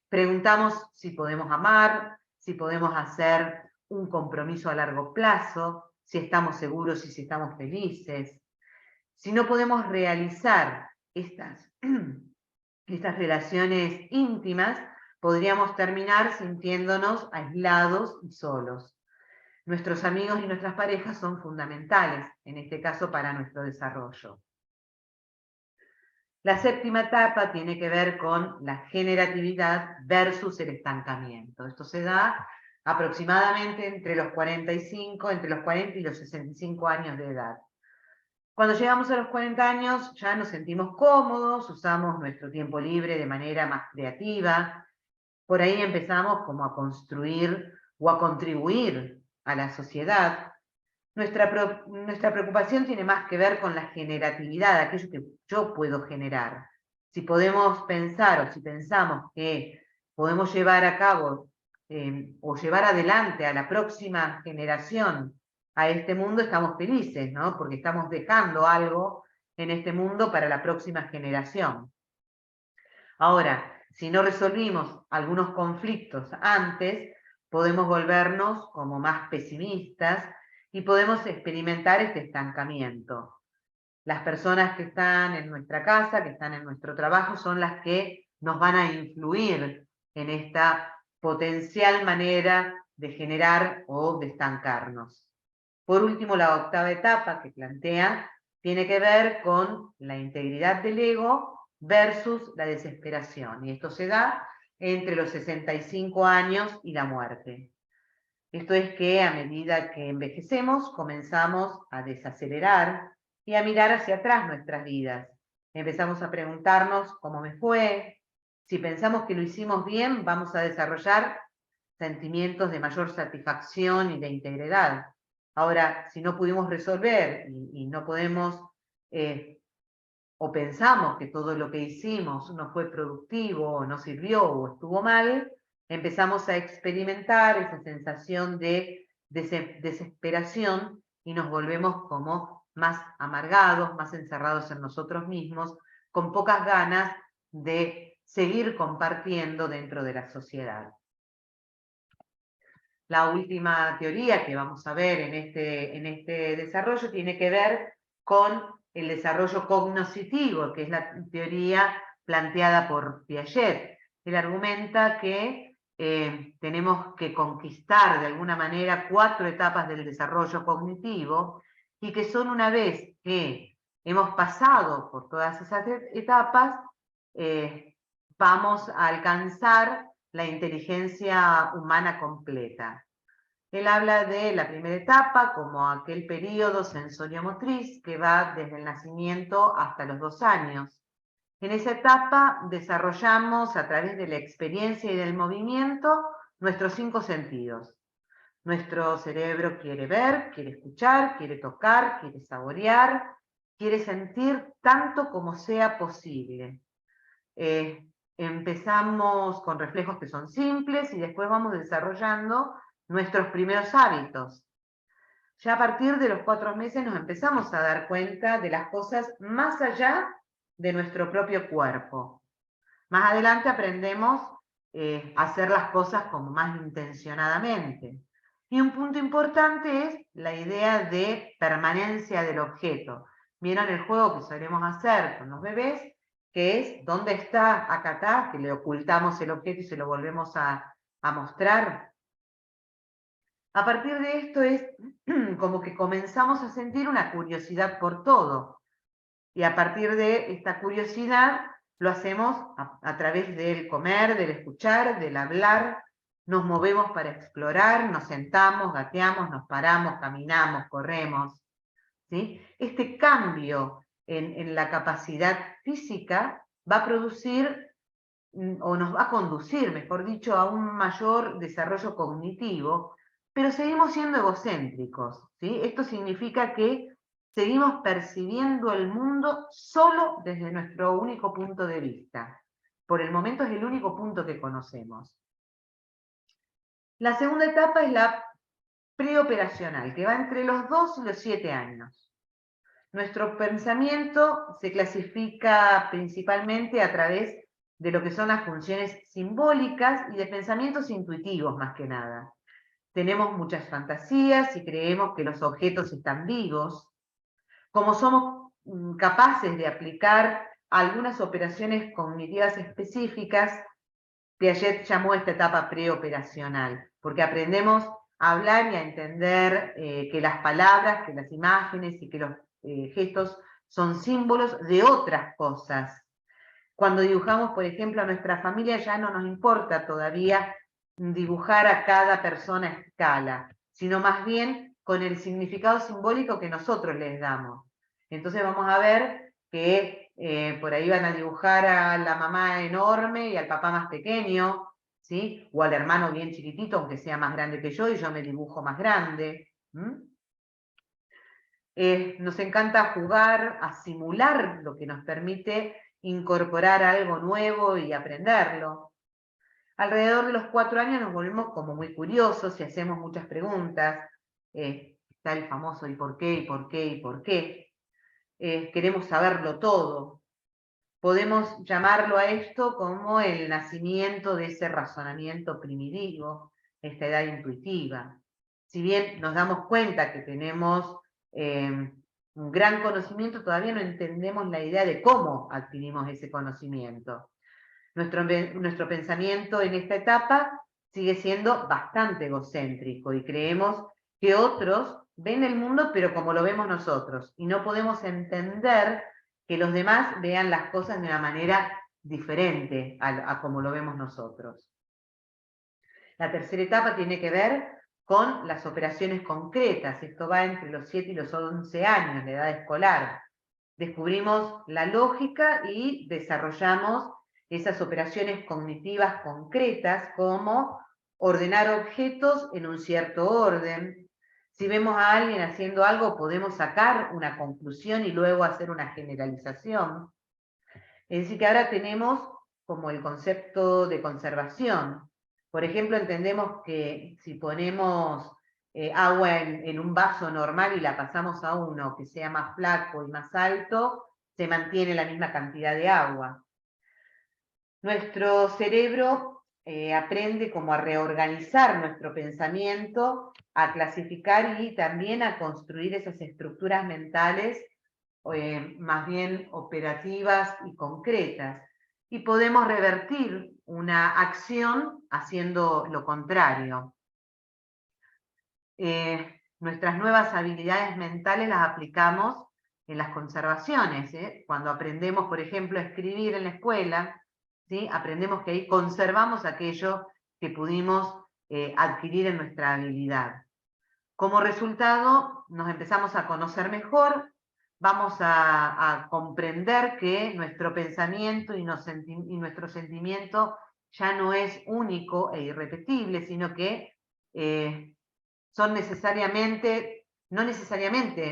Preguntamos si podemos amar, si podemos hacer un compromiso a largo plazo, si estamos seguros y si estamos felices. Si no podemos realizar estas relaciones íntimas, podríamos terminar sintiéndonos aislados y solos. Nuestros amigos y nuestras parejas son fundamentales, en este caso para nuestro desarrollo. La séptima etapa tiene que ver con la generatividad versus el estancamiento. Esto se da aproximadamente entre los 40 y los 65 años de edad. Cuando llegamos a los 40 años ya nos sentimos cómodos, usamos nuestro tiempo libre de manera más creativa. Por ahí empezamos como a construir o a contribuir a la sociedad. Nuestra preocupación tiene más que ver con la generatividad, aquello que yo puedo generar. Si podemos pensar o si pensamos que podemos llevar a cabo o llevar adelante a la próxima generación a este mundo, estamos felices, ¿no? Porque estamos dejando algo en este mundo para la próxima generación. Ahora, si no resolvimos algunos conflictos antes, podemos volvernos como más pesimistas y podemos experimentar este estancamiento. Las personas que están en nuestra casa, que están en nuestro trabajo, son las que nos van a influir en esta potencial manera de generar o de estancarnos. Por último, la octava etapa que plantea tiene que ver con la integridad del ego versus la desesperación. Y esto se da entre los 65 años y la muerte. Esto es que a medida que envejecemos, comenzamos a desacelerar y a mirar hacia atrás nuestras vidas. Empezamos a preguntarnos cómo me fue. Si pensamos que lo hicimos bien, vamos a desarrollar sentimientos de mayor satisfacción y de integridad. Ahora, si no pudimos resolver y no podemos, o pensamos que todo lo que hicimos no fue productivo, o no sirvió, o estuvo mal, empezamos a experimentar esa sensación de desesperación y nos volvemos como más amargados, más encerrados en nosotros mismos, con pocas ganas de seguir compartiendo dentro de la sociedad. La última teoría que vamos a ver en este desarrollo tiene que ver con el desarrollo cognoscitivo, que es la teoría planteada por Piaget. Él argumenta que tenemos que conquistar de alguna manera 4 etapas del desarrollo cognitivo y que son una vez que hemos pasado por todas esas etapas, vamos a alcanzar la inteligencia humana completa. Él habla de la primera etapa como aquel periodo sensorio-motriz que va desde el nacimiento hasta los 2 años. En esa etapa desarrollamos a través de la experiencia y del movimiento nuestros 5 sentidos. Nuestro cerebro quiere ver, quiere escuchar, quiere tocar, quiere saborear, quiere sentir tanto como sea posible. Empezamos con reflejos que son simples y después vamos desarrollando nuestros primeros hábitos. Ya a partir de los 4 meses nos empezamos a dar cuenta de las cosas más allá de nuestro propio cuerpo. Más adelante aprendemos a hacer las cosas como más intencionadamente. Y un punto importante es la idea de permanencia del objeto. ¿Vieron el juego que solemos hacer con los bebés? Que es, ¿dónde está? Acá está, que le ocultamos el objeto y se lo volvemos a mostrar. A partir de esto es como que comenzamos a sentir una curiosidad por todo. Y a partir de esta curiosidad lo hacemos a través del comer, del escuchar, del hablar. Nos movemos para explorar, nos sentamos, gateamos, nos paramos, caminamos, corremos. ¿Sí? Este cambio en la capacidad física va a producir, o nos va a conducir, mejor dicho, a un mayor desarrollo cognitivo, pero seguimos siendo egocéntricos, ¿sí? Esto significa que seguimos percibiendo el mundo solo desde nuestro único punto de vista. Por el momento es el único punto que conocemos. La segunda etapa es la preoperacional, que va entre los 2 y los 7 años. Nuestro pensamiento se clasifica principalmente a través de lo que son las funciones simbólicas y de pensamientos intuitivos más que nada. Tenemos muchas fantasías y creemos que los objetos están vivos. Como somos capaces de aplicar algunas operaciones cognitivas específicas, Piaget llamó esta etapa preoperacional, porque aprendemos a hablar y a entender que las palabras, que las imágenes y que los gestos son símbolos de otras cosas. Cuando dibujamos, por ejemplo, a nuestra familia, ya no nos importa todavía dibujar a cada persona a escala, sino más bien con el significado simbólico que nosotros les damos. Entonces vamos a ver que por ahí van a dibujar a la mamá enorme y al papá más pequeño, ¿sí? O al hermano bien chiquitito, aunque sea más grande que yo, y yo me dibujo más grande. Nos encanta jugar a simular, lo que nos permite incorporar algo nuevo y aprenderlo. Alrededor de los 4 años nos volvemos como muy curiosos y hacemos muchas preguntas. Está el famoso ¿y por qué? ¿Y por qué? ¿Y por qué? Queremos saberlo todo. podemos llamarlo a esto como el nacimiento de ese razonamiento primitivo, esta edad intuitiva. Si bien nos damos cuenta que tenemos un gran conocimiento, todavía no entendemos la idea de cómo adquirimos ese conocimiento. Nuestro pensamiento en esta etapa sigue siendo bastante egocéntrico y creemos que otros ven el mundo pero como lo vemos nosotros, y no podemos entender que los demás vean las cosas de una manera diferente a como lo vemos nosotros. La tercera etapa tiene que ver con las operaciones concretas. Esto va entre los 7 y los 11 años, la edad escolar. Descubrimos la lógica y desarrollamos esas operaciones cognitivas concretas, como ordenar objetos en un cierto orden. Si vemos a alguien haciendo algo, podemos sacar una conclusión y luego hacer una generalización. Es decir, que ahora tenemos como el concepto de conservación. Por ejemplo, entendemos que si ponemos agua en un vaso normal y la pasamos a uno que sea más flaco y más alto, se mantiene la misma cantidad de agua. Nuestro cerebro aprende como a reorganizar nuestro pensamiento, a clasificar y también a construir esas estructuras mentales más bien operativas y concretas. Y podemos revertir una acción haciendo lo contrario. Nuestras nuevas habilidades mentales las aplicamos en las conservaciones. Cuando aprendemos, por ejemplo, a escribir en la escuela, ¿sí? Aprendemos que ahí conservamos aquello que pudimos adquirir en nuestra habilidad. Como resultado, nos empezamos a conocer mejor, vamos a comprender que nuestro pensamiento y nuestro sentimiento ya no es único e irrepetible, sino que no necesariamente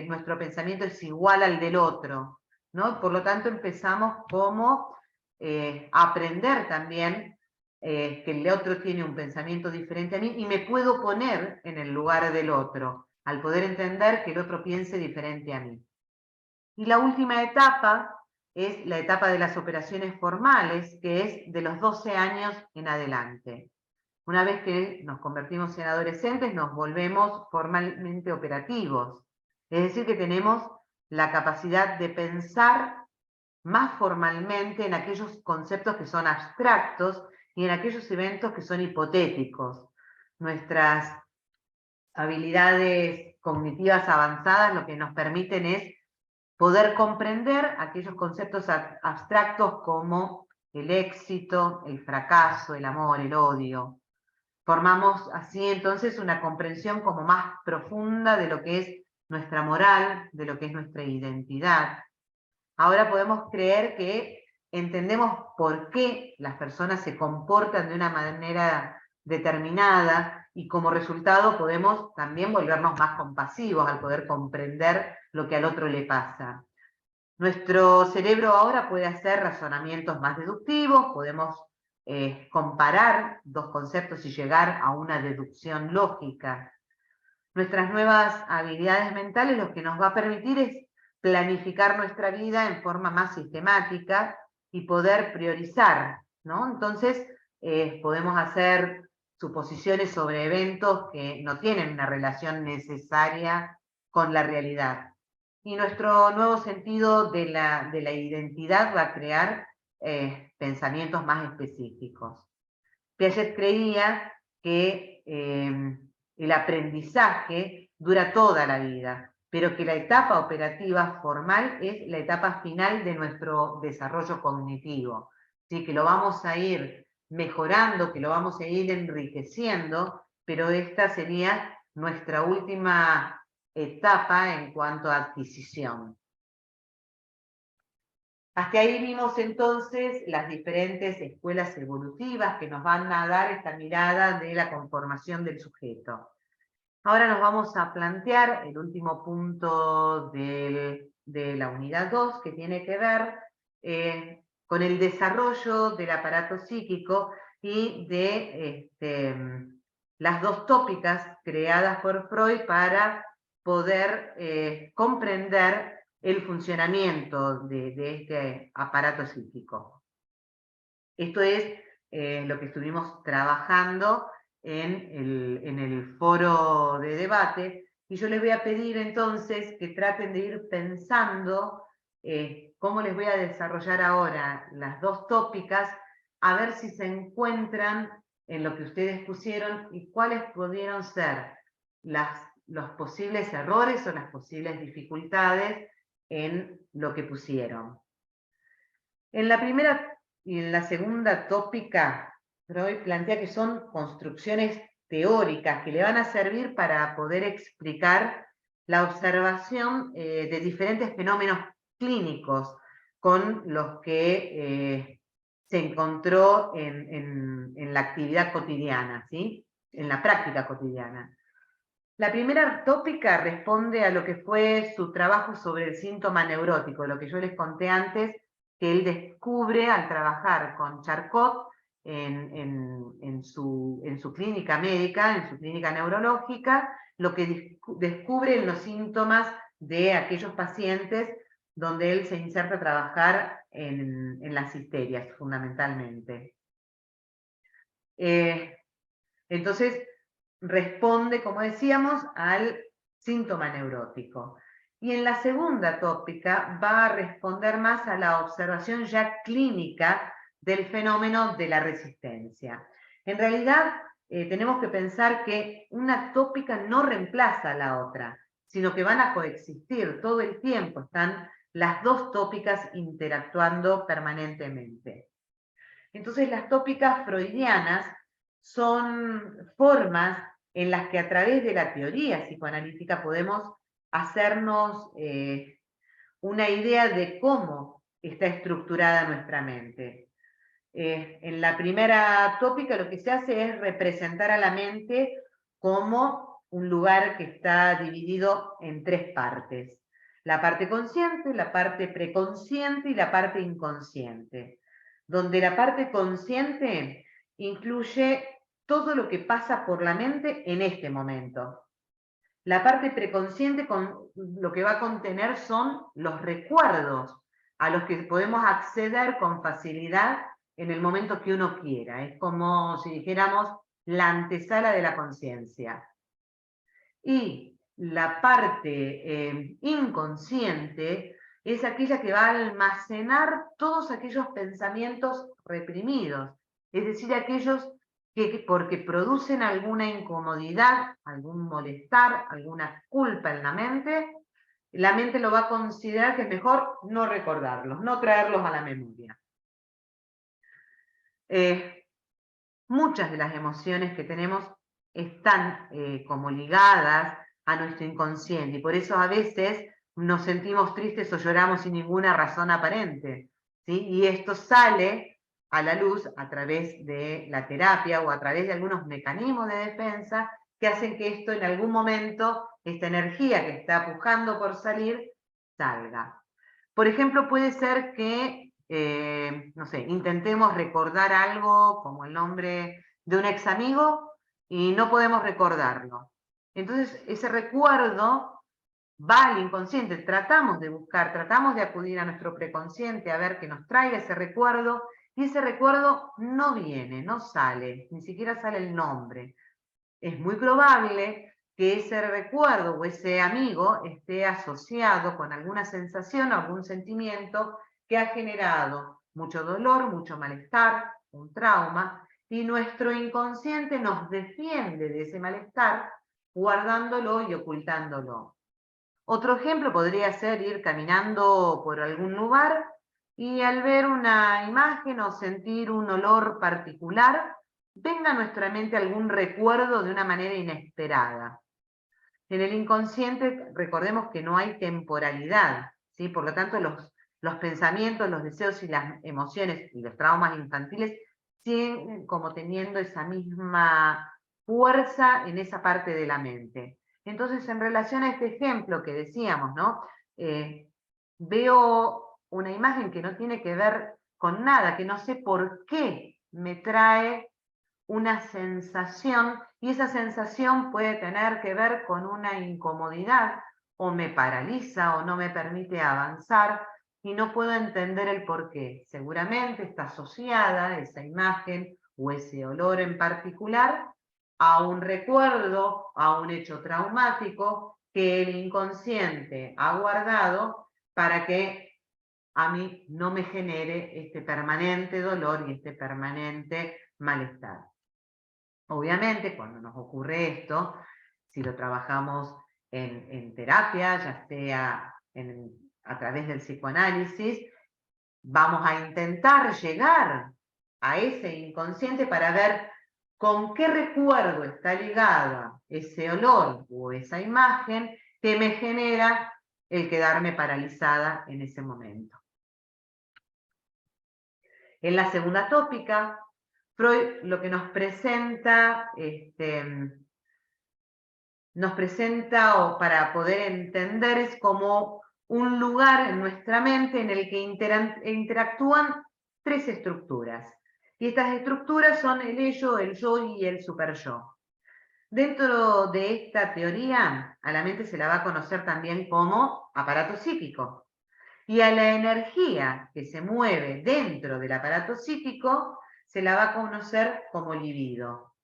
nuestro pensamiento es igual al del otro, ¿no? Por lo tanto, empezamos como a aprender también que el otro tiene un pensamiento diferente a mí y me puedo poner en el lugar del otro, al poder entender que el otro piense diferente a mí. Y la última etapa es la etapa de las operaciones formales, que es de los 12 años en adelante. Una vez que nos convertimos en adolescentes, nos volvemos formalmente operativos. Es decir, que tenemos la capacidad de pensar más formalmente en aquellos conceptos que son abstractos y en aquellos eventos que son hipotéticos. Nuestras habilidades cognitivas avanzadas lo que nos permiten es poder comprender aquellos conceptos abstractos como el éxito, el fracaso, el amor, el odio. Formamos así entonces una comprensión como más profunda de lo que es nuestra moral, de lo que es nuestra identidad. Ahora podemos creer que entendemos por qué las personas se comportan de una manera determinada y como resultado podemos también volvernos más compasivos al poder comprender lo que al otro le pasa. Nuestro cerebro ahora puede hacer razonamientos más deductivos, podemos comparar dos conceptos y llegar a una deducción lógica. Nuestras nuevas habilidades mentales lo que nos va a permitir es planificar nuestra vida en forma más sistemática y poder priorizar, ¿no? Entonces, podemos hacer suposiciones sobre eventos que no tienen una relación necesaria con la realidad. Y nuestro nuevo sentido de la identidad va a crear pensamientos más específicos. Piaget creía que el aprendizaje dura toda la vida, pero que la etapa operativa formal es la etapa final de nuestro desarrollo cognitivo. ¿Sí? Que lo vamos a ir mejorando, que lo vamos a ir enriqueciendo, pero esta sería nuestra última etapa en cuanto a adquisición. Hasta ahí vimos entonces las diferentes escuelas evolutivas que nos van a dar esta mirada de la conformación del sujeto. Ahora nos vamos a plantear el último punto de la unidad 2, que tiene que ver con el desarrollo del aparato psíquico y de las dos tópicas creadas por Freud para poder comprender el funcionamiento de este aparato psíquico. Esto es lo que estuvimos trabajando en el foro de debate, y yo les voy a pedir entonces que traten de ir pensando cómo les voy a desarrollar ahora las dos tópicas, a ver si se encuentran en lo que ustedes pusieron y cuáles pudieron ser los posibles errores o las posibles dificultades en lo que pusieron. En la primera y en la segunda tópica, Freud plantea que son construcciones teóricas que le van a servir para poder explicar la observación de diferentes fenómenos clínicos con los que se encontró en la actividad cotidiana, ¿sí? En la práctica cotidiana. La primera tópica responde a lo que fue su trabajo sobre el síntoma neurótico, lo que yo les conté antes, que él descubre al trabajar con Charcot en su clínica médica, en su clínica neurológica, lo que descubre en los síntomas de aquellos pacientes donde él se inserta a trabajar en las histerias, fundamentalmente. Entonces, responde, como decíamos, al síntoma neurótico. Y en la segunda tópica va a responder más a la observación ya clínica del fenómeno de la resistencia. En realidad, tenemos que pensar que una tópica no reemplaza a la otra, sino que van a coexistir todo el tiempo, están las dos tópicas interactuando permanentemente. Entonces, las tópicas freudianas son formas en las que a través de la teoría psicoanalítica podemos hacernos una idea de cómo está estructurada nuestra mente. En la primera tópica lo que se hace es representar a la mente como un lugar que está dividido en tres partes: la parte consciente, la parte preconsciente y la parte inconsciente, donde la parte consciente incluye todo lo que pasa por la mente en este momento. La parte preconsciente lo que va a contener son los recuerdos a los que podemos acceder con facilidad en el momento que uno quiera. Es como si dijéramos la antesala de la conciencia. Y la parte inconsciente es aquella que va a almacenar todos aquellos pensamientos reprimidos, es decir, aquellos que porque producen alguna incomodidad, algún molestar, alguna culpa en la mente lo va a considerar que es mejor no recordarlos, no traerlos a la memoria. Muchas de las emociones que tenemos están como ligadas a nuestro inconsciente, y por eso a veces nos sentimos tristes o lloramos sin ninguna razón aparente, ¿sí? Y esto sale a la luz a través de la terapia o a través de algunos mecanismos de defensa que hacen que esto en algún momento, esta energía que está pujando por salir, salga. Por ejemplo, puede ser que no sé, intentemos recordar algo como el nombre de un ex amigo y no podemos recordarlo. Entonces, ese recuerdo va al inconsciente, tratamos de buscar, tratamos de acudir a nuestro preconsciente a ver que nos traiga ese recuerdo, y ese recuerdo no viene, no sale, ni siquiera sale el nombre. Es muy probable que ese recuerdo o ese amigo esté asociado con alguna sensación o algún sentimiento que ha generado mucho dolor, mucho malestar, un trauma, y nuestro inconsciente nos defiende de ese malestar guardándolo y ocultándolo. Otro ejemplo podría ser ir caminando por algún lugar y al ver una imagen o sentir un olor particular, venga a nuestra mente algún recuerdo de una manera inesperada. En el inconsciente recordemos que no hay temporalidad, ¿sí? Por lo tanto los pensamientos, los deseos y las emociones y los traumas infantiles siguen como teniendo esa misma fuerza en esa parte de la mente. Entonces, en relación a este ejemplo que decíamos, ¿no? Veo una imagen que no tiene que ver con nada, que no sé por qué me trae una sensación, y esa sensación puede tener que ver con una incomodidad o me paraliza o no me permite avanzar y no puedo entender el por qué. Seguramente está asociada esa imagen o ese olor en particular a un recuerdo, a un hecho traumático que el inconsciente ha guardado para que a mí no me genere este permanente dolor y este permanente malestar. Obviamente, cuando nos ocurre esto, si lo trabajamos en terapia, ya sea a través del psicoanálisis, vamos a intentar llegar a ese inconsciente para ver con qué recuerdo está ligada ese olor o esa imagen que me genera el quedarme paralizada en ese momento. En la segunda tópica, Freud lo que nos presenta, o para poder entender, es como un lugar en nuestra mente en el que interactúan tres estructuras. Y estas estructuras son el ello, el yo y el superyo. Dentro de esta teoría, a la mente se la va a conocer también como aparato psíquico. Y a la energía que se mueve dentro del aparato psíquico se la va a conocer como libido.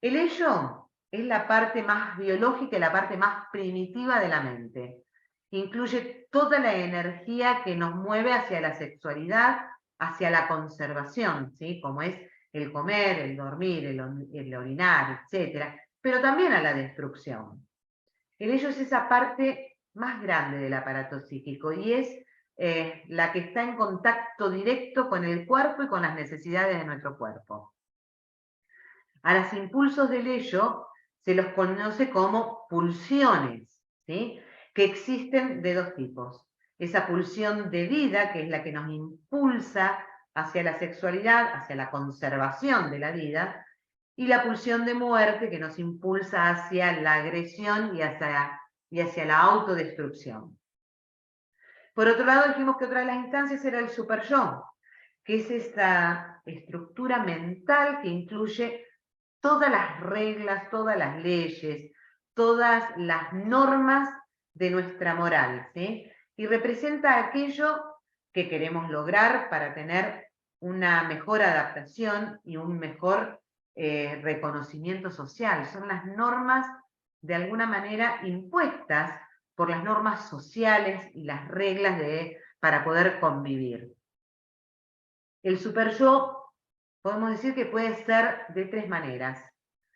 El ello es la parte más biológica y la parte más primitiva de la mente. Incluye toda la energía que nos mueve hacia la sexualidad, hacia la conservación, ¿sí? Como es el comer, el dormir, el orinar, etc. Pero también a la destrucción. El ello es esa parte más grande del aparato psíquico y es la que está en contacto directo con el cuerpo y con las necesidades de nuestro cuerpo. A los impulsos del ello se los conoce como pulsiones, ¿sí? Que existen de dos tipos. Esa pulsión de vida, que es la que nos impulsa hacia la sexualidad, hacia la conservación de la vida, y la pulsión de muerte, que nos impulsa hacia la agresión y hacia la autodestrucción. Por otro lado, dijimos que otra de las instancias era el superyo, que es esta estructura mental que incluye todas las reglas, todas las leyes, todas las normas de nuestra moral, ¿sí? Y representa aquello que queremos lograr para tener una mejor adaptación y un mejor reconocimiento social. Son las normas, de alguna manera, impuestas por las normas sociales y las reglas para poder convivir. El superyo, podemos decir que puede ser de tres maneras,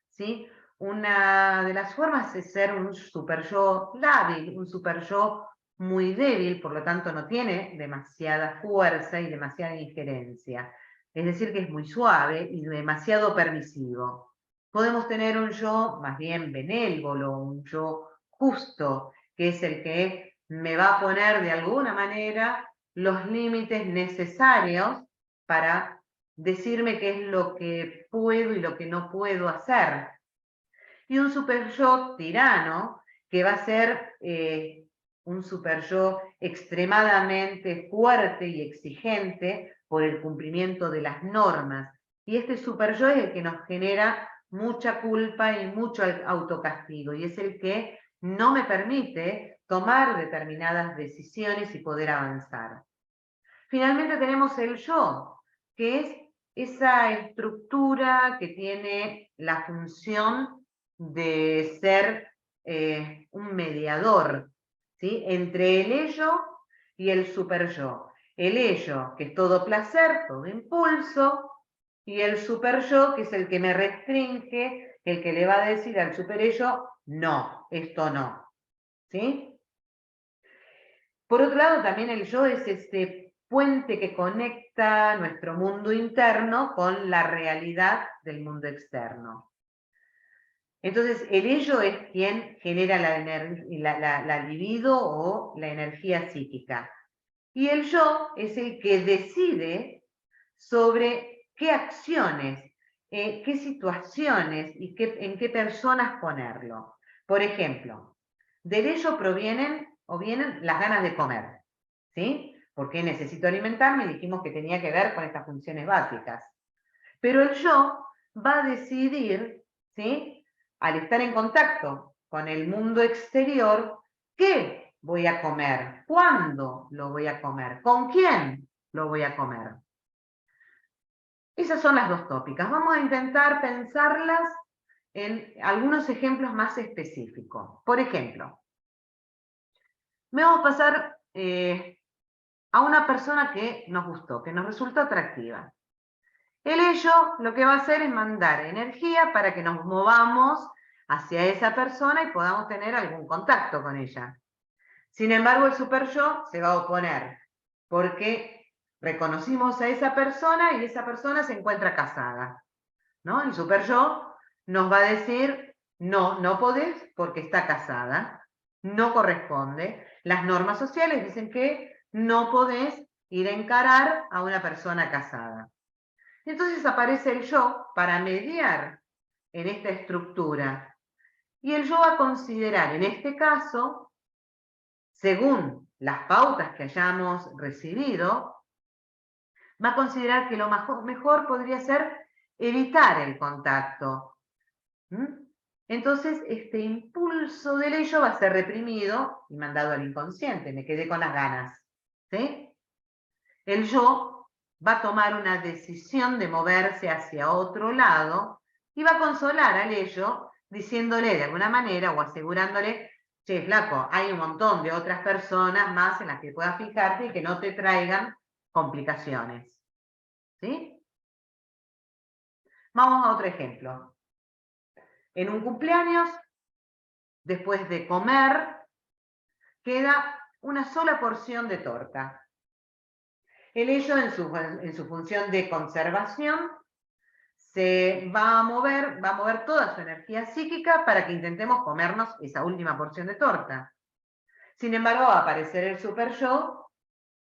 ¿sí? Una de las formas es ser un superyo lábil, un superyo muy débil, por lo tanto no tiene demasiada fuerza y demasiada injerencia. Es decir, que es muy suave y demasiado permisivo. Podemos tener un yo más bien benévolo, un yo justo, que es el que me va a poner de alguna manera los límites necesarios para decirme qué es lo que puedo y lo que no puedo hacer. Y un superyo tirano, que va a ser un superyo extremadamente fuerte y exigente por el cumplimiento de las normas. Y este superyo es el que nos genera mucha culpa y mucho autocastigo, y es el que no me permite tomar determinadas decisiones y poder avanzar. Finalmente tenemos el yo, que es esa estructura que tiene la función de ser un mediador, ¿sí? Entre el ello y el superyo. El ello, que es todo placer, todo impulso, y el superyo, que es el que me restringe, el que le va a decir al superello, no, esto no. ¿Sí? Por otro lado, también el yo es este puente que conecta nuestro mundo interno con la realidad del mundo externo. Entonces, el ello es quien genera la libido o la energía psíquica. Y el yo es el que decide sobre qué acciones, qué situaciones y en qué personas ponerlo. Por ejemplo, del ello vienen las ganas de comer, ¿sí? Porque necesito alimentarme y dijimos que tenía que ver con estas funciones básicas. Pero el yo va a decidir, ¿sí? Al estar en contacto con el mundo exterior, ¿Qué voy a comer? ¿Cuándo lo voy a comer? ¿Con quién lo voy a comer? Esas son las dos tópicas. Vamos a intentar pensarlas en algunos ejemplos más específicos. Por ejemplo, vamos a pasar a una persona que nos gustó, que nos resultó atractiva. Ello lo que va a hacer es mandar energía para que nos movamos hacia esa persona y podamos tener algún contacto con ella. Sin embargo, el super yo se va a oponer, porque reconocimos a esa persona y esa persona se encuentra casada, ¿no? El super yo nos va a decir, no, no podés porque está casada, no corresponde. Las normas sociales dicen que no podés ir a encarar a una persona casada. Entonces aparece el yo para mediar en esta estructura. Y el yo va a considerar, en este caso, según las pautas que hayamos recibido, va a considerar que lo mejor podría ser evitar el contacto. Entonces, este impulso del ello va a ser reprimido y mandado al inconsciente. Me quedé con las ganas. ¿Sí? El yo va a tomar una decisión de moverse hacia otro lado y va a consolar al ello diciéndole de alguna manera o asegurándole, che, flaco, hay un montón de otras personas más en las que puedas fijarte y que no te traigan complicaciones. ¿Sí? Vamos a otro ejemplo. En un cumpleaños, después de comer, queda una sola porción de torta. El ello, en su función de conservación, se va a mover toda su energía psíquica para que intentemos comernos esa última porción de torta. Sin embargo, va a aparecer el super yo,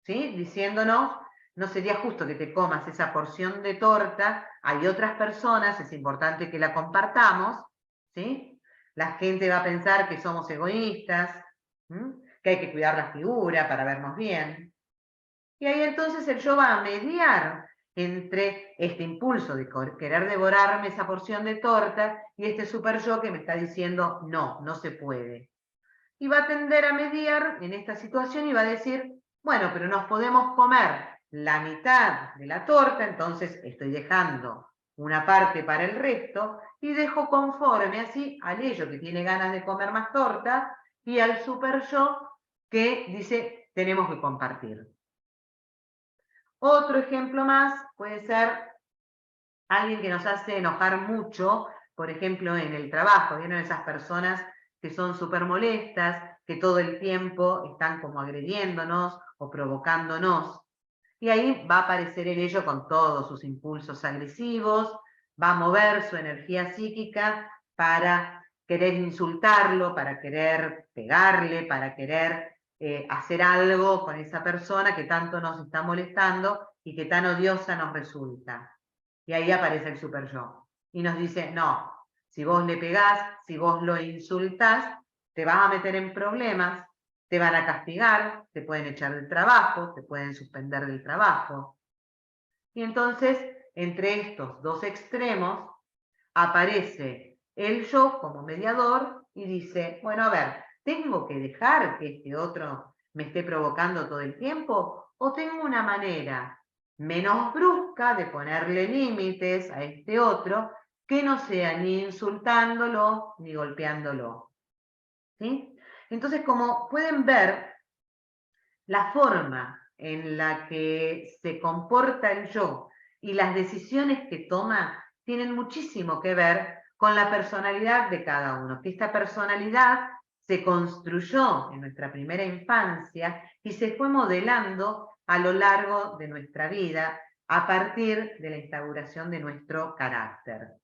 ¿sí? Diciéndonos, no sería justo que te comas esa porción de torta, hay otras personas, es importante que la compartamos, ¿sí? La gente va a pensar que somos egoístas, que hay que cuidar la figura para vernos bien. Y ahí entonces el yo va a mediar entre este impulso de querer devorarme esa porción de torta y este super yo que me está diciendo, no, no se puede. Y va a tender a mediar en esta situación y va a decir, bueno, pero nos podemos comer la mitad de la torta, entonces estoy dejando una parte para el resto y dejo conforme así al ello que tiene ganas de comer más torta y al super yo que dice, tenemos que compartir. Otro ejemplo más puede ser alguien que nos hace enojar mucho, por ejemplo, en el trabajo. ¿Vieron esas personas que son súper molestas, que todo el tiempo están como agrediéndonos o provocándonos? Y ahí va a aparecer el ello con todos sus impulsos agresivos, va a mover su energía psíquica para querer insultarlo, para querer pegarle, para querer hacer algo con esa persona que tanto nos está molestando y que tan odiosa nos resulta. Y ahí aparece el super yo. Y nos dice, no, si vos le pegás, si vos lo insultás, te vas a meter en problemas, te van a castigar, te pueden echar del trabajo, te pueden suspender del trabajo. Y entonces, entre estos dos extremos, aparece el yo como mediador y dice, bueno, a ver, ¿tengo que dejar que este otro me esté provocando todo el tiempo? ¿O tengo una manera menos brusca de ponerle límites a este otro que no sea ni insultándolo ni golpeándolo? ¿Sí? Entonces, como pueden ver, la forma en la que se comporta el yo y las decisiones que toma tienen muchísimo que ver con la personalidad de cada uno, que esta personalidad se construyó en nuestra primera infancia y se fue modelando a lo largo de nuestra vida a partir de la instauración de nuestro carácter.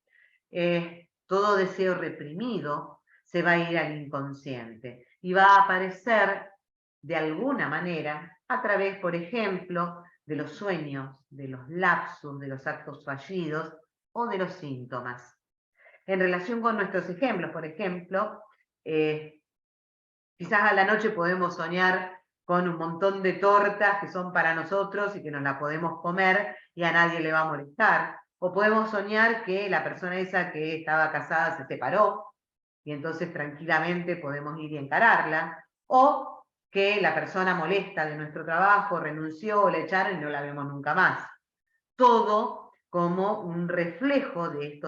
Todo deseo reprimido se va a ir al inconsciente y va a aparecer de alguna manera a través, por ejemplo, de los sueños, de los lapsus, de los actos fallidos o de los síntomas. En relación con nuestros ejemplos, por ejemplo, quizás a la noche podemos soñar con un montón de tortas que son para nosotros y que nos la podemos comer y a nadie le va a molestar. O podemos soñar que la persona esa que estaba casada se separó y entonces tranquilamente podemos ir y encararla. o que la persona molesta de nuestro trabajo renunció o la echaron y no la vemos nunca más. Todo como un reflejo de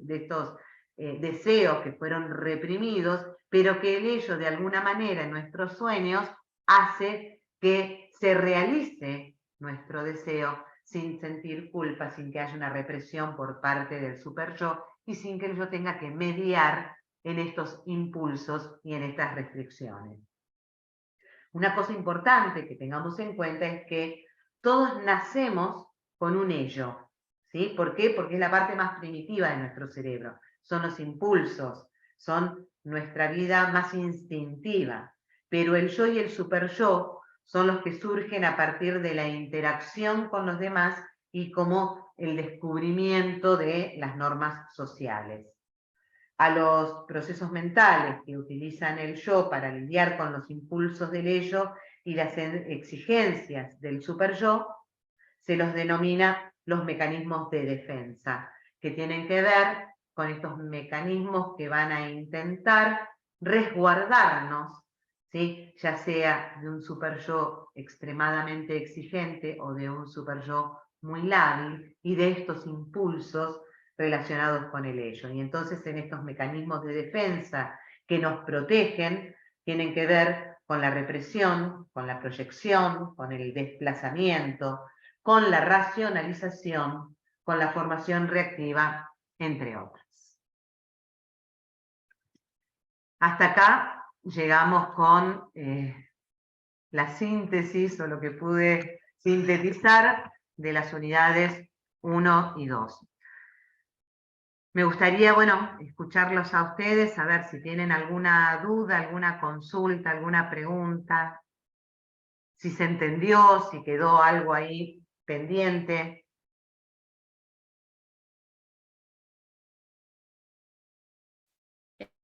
estos deseos que fueron reprimidos, pero que el ello de alguna manera en nuestros sueños hace que se realice nuestro deseo sin sentir culpa, sin que haya una represión por parte del super yo y sin que yo tenga que mediar en estos impulsos y en estas restricciones. Una cosa importante que tengamos en cuenta es que todos nacemos con un ello, ¿sí? ¿Por qué? Porque es la parte más primitiva de nuestro cerebro, son los impulsos, son nuestra vida más instintiva, pero el yo y el super yo son los que surgen a partir de la interacción con los demás y como el descubrimiento de las normas sociales. A los procesos mentales que utilizan el yo para lidiar con los impulsos del ello y las exigencias del super yo, se los denomina los mecanismos de defensa, que tienen que ver con estos mecanismos que van a intentar resguardarnos, ¿sí? Ya sea de un super yo extremadamente exigente o de un super yo muy lábil, y de estos impulsos relacionados con el ello. Y entonces en estos mecanismos de defensa que nos protegen, tienen que ver con la represión, con la proyección, con el desplazamiento, con la racionalización, con la formación reactiva, entre otras. Hasta acá llegamos con la síntesis o lo que pude sintetizar de las unidades 1 y 2. Me gustaría, bueno, escucharlos a ustedes, a ver si tienen alguna duda, alguna consulta, alguna pregunta, si se entendió, si quedó algo ahí pendiente.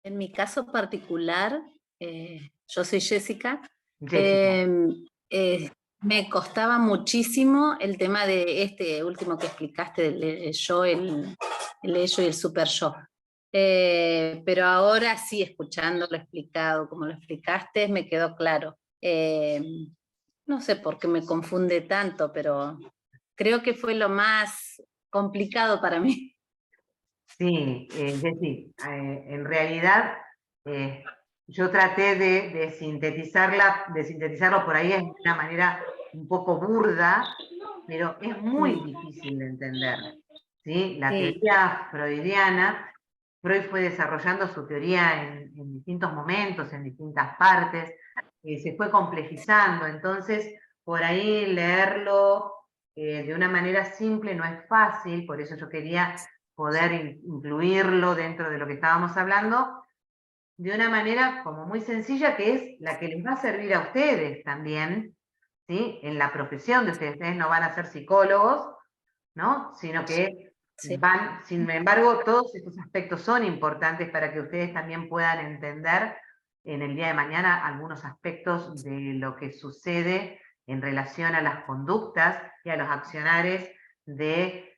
En mi caso particular, yo soy Jessica, Jessica. me costaba muchísimo el tema de este último que explicaste, del yo, el ello y el super yo. Pero ahora sí, escuchándolo explicado como lo explicaste, me quedó claro. No sé por qué me confunde tanto, pero creo que fue lo más complicado para mí. Sí, Jessy, en realidad yo traté de sintetizarlo por ahí de una manera un poco burda, pero es muy difícil de entender, ¿sí? La Sí. teoría freudiana, Freud fue desarrollando su teoría en distintos momentos, en distintas partes, se fue complejizando, entonces por ahí leerlo de una manera simple no es fácil, por eso yo quería poder incluirlo dentro de lo que estábamos hablando, de una manera como muy sencilla, que es la que les va a servir a ustedes también, ¿sí? En la profesión de ustedes. Ustedes no van a ser psicólogos, ¿no? Sino que Sí. van, sin embargo, todos estos aspectos son importantes para que ustedes también puedan entender en el día de mañana algunos aspectos de lo que sucede en relación a las conductas y a los accionares de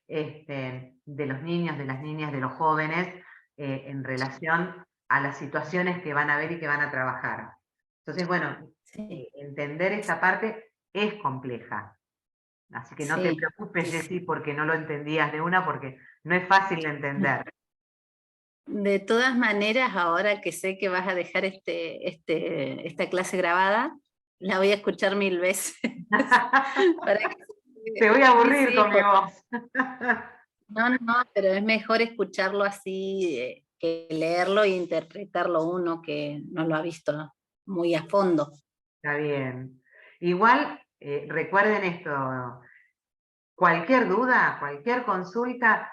los niños, de las niñas, de los jóvenes, en relación a las situaciones que van a ver y que van a trabajar. Entonces, bueno, Sí. entender esta parte es compleja. Así que no te Sí, preocupes, sí. Jessy, porque no lo entendías de una, porque no es fácil de entender. De todas maneras, ahora que sé que vas a dejar esta clase grabada, la voy a escuchar 1000 veces. Para que- Te voy a sí, aburrir sí, con mi voz. no, no, pero es mejor escucharlo así que leerlo e interpretarlo uno que no lo ha visto muy a fondo. Está bien. Igual, recuerden esto, cualquier duda, cualquier consulta,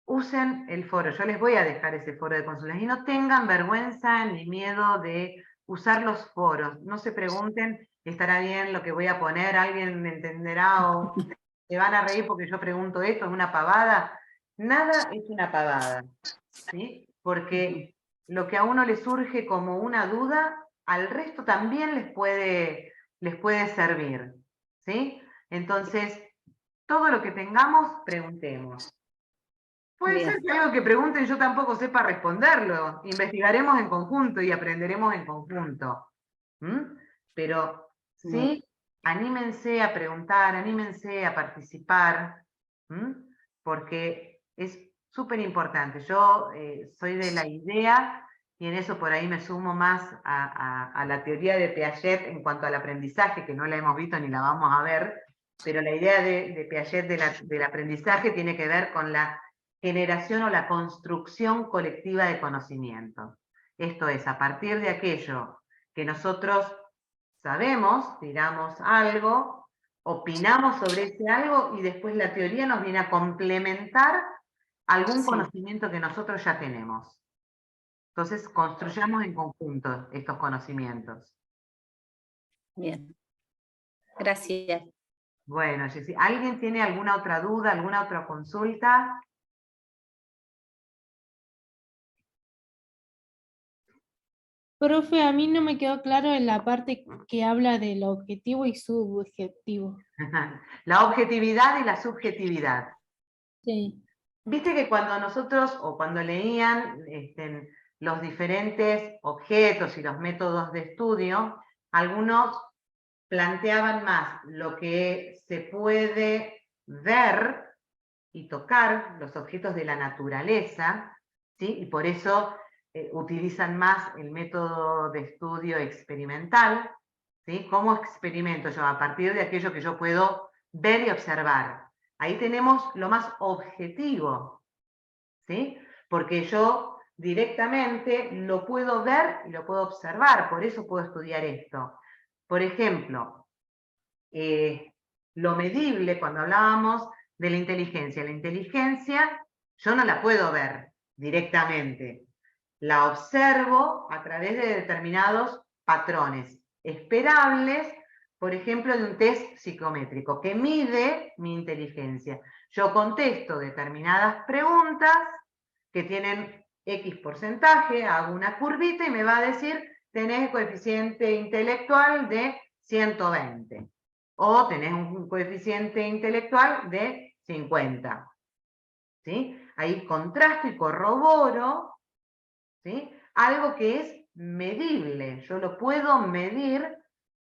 usen el foro. Yo les voy a dejar ese foro de consultas y no tengan vergüenza ni miedo de usar los foros. No se pregunten, ¿estará bien lo que voy a poner? ¿Alguien me entenderá? ¿O se van a reír porque yo pregunto esto? ¿Es una pavada? Nada es una pavada, ¿sí? Porque lo que a uno le surge como una duda, al resto también les puede servir, ¿sí? Entonces, todo lo que tengamos, preguntemos. Puede ser Bien, que algo que pregunten yo tampoco sepa responderlo. Investigaremos en conjunto y aprenderemos en conjunto. Pero sí, anímense a preguntar, anímense a participar, porque es súper importante. Yo soy de la idea, y en eso por ahí me sumo más a la teoría de Piaget en cuanto al aprendizaje, que no la hemos visto ni la vamos a ver, pero la idea de Piaget del aprendizaje tiene que ver con la generación o la construcción colectiva de conocimiento. Esto es, a partir de aquello que nosotros sabemos, tiramos algo, opinamos sobre ese algo y después la teoría nos viene a complementar algún conocimiento que nosotros ya tenemos. Entonces, construyamos en conjunto estos conocimientos. Bien. Gracias. Bueno, Jessy, ¿alguien tiene alguna otra duda, alguna otra consulta? Profe, a mí no me quedó claro en la parte que habla del objetivo y subjetivo. La objetividad y la subjetividad. Sí. Viste que cuando nosotros, o cuando leían los diferentes objetos y los métodos de estudio, algunos planteaban más lo que se puede ver y tocar, los objetos de la naturaleza, ¿sí? Y por eso utilizan más el método de estudio experimental, ¿sí? ¿Cómo experimento yo? A partir de aquello que yo puedo ver y observar. Ahí tenemos lo más objetivo, ¿sí? Porque yo directamente lo puedo ver y lo puedo observar, por eso puedo estudiar esto. Por ejemplo, lo medible, cuando hablábamos de la inteligencia yo no la puedo ver directamente, la observo a través de determinados patrones esperables, por ejemplo, de un test psicométrico que mide mi inteligencia. Yo contesto determinadas preguntas que tienen X porcentaje, hago una curvita y me va a decir, tenés coeficiente intelectual de 120 o tenés un coeficiente intelectual de 50. ¿Sí? Ahí contrasto y corroboro, ¿sí? Algo que es medible. Yo lo puedo medir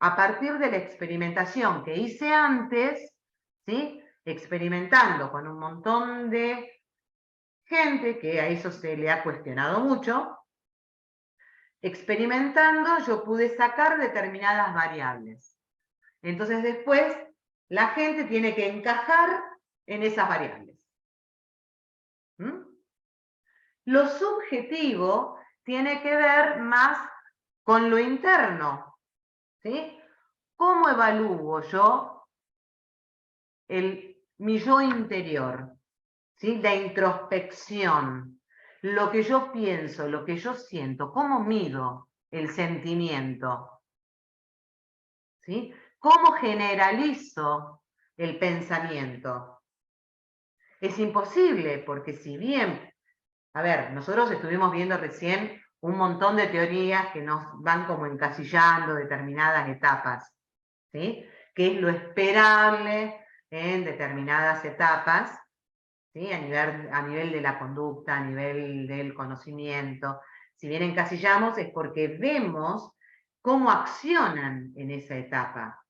a partir de la experimentación que hice antes, ¿sí? Experimentando con un montón de gente, que a eso se le ha cuestionado mucho. Experimentando yo pude sacar determinadas variables. Entonces después la gente tiene que encajar en esas variables. Lo subjetivo tiene que ver más con lo interno, ¿sí? ¿Cómo evalúo yo mi yo interior? ¿Sí? La introspección, lo que yo pienso, lo que yo siento, ¿cómo mido el sentimiento? ¿Sí? ¿Cómo generalizo el pensamiento? Es imposible, porque si bien, a ver, nosotros estuvimos viendo recién un montón de teorías que nos van como encasillando determinadas etapas, ¿sí? ¿Qué es lo esperable en determinadas etapas? ¿Sí? A nivel de la conducta, a nivel del conocimiento. Si bien encasillamos es porque vemos cómo accionan en esa etapa.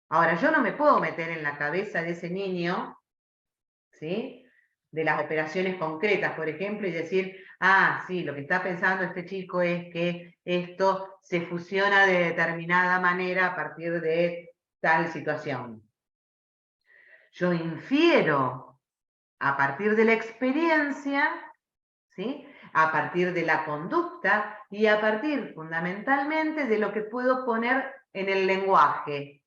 Ahora, yo no me puedo meter en la cabeza de ese niño, ¿sí? De las operaciones concretas, por ejemplo, y decir, ah, sí, lo que está pensando este chico es que esto se fusiona de determinada manera a partir de tal situación. Yo infiero a partir de la experiencia, ¿sí? A partir de la conducta y a partir fundamentalmente de lo que puedo poner en el lenguaje.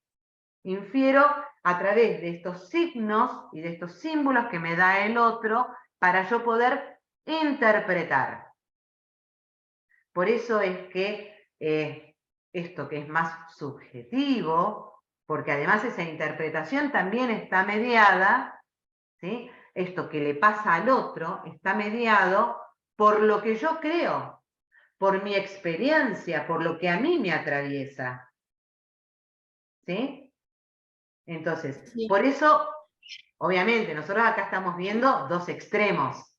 Infiero a través de estos signos y de estos símbolos que me da el otro para yo poder interpretar. Por eso es que esto que es más subjetivo, porque además esa interpretación también está mediada, ¿sí? Esto que le pasa al otro está mediado por lo que yo creo, por mi experiencia, por lo que a mí me atraviesa. ¿Sí? Entonces, Sí. por eso, obviamente, nosotros acá estamos viendo dos extremos,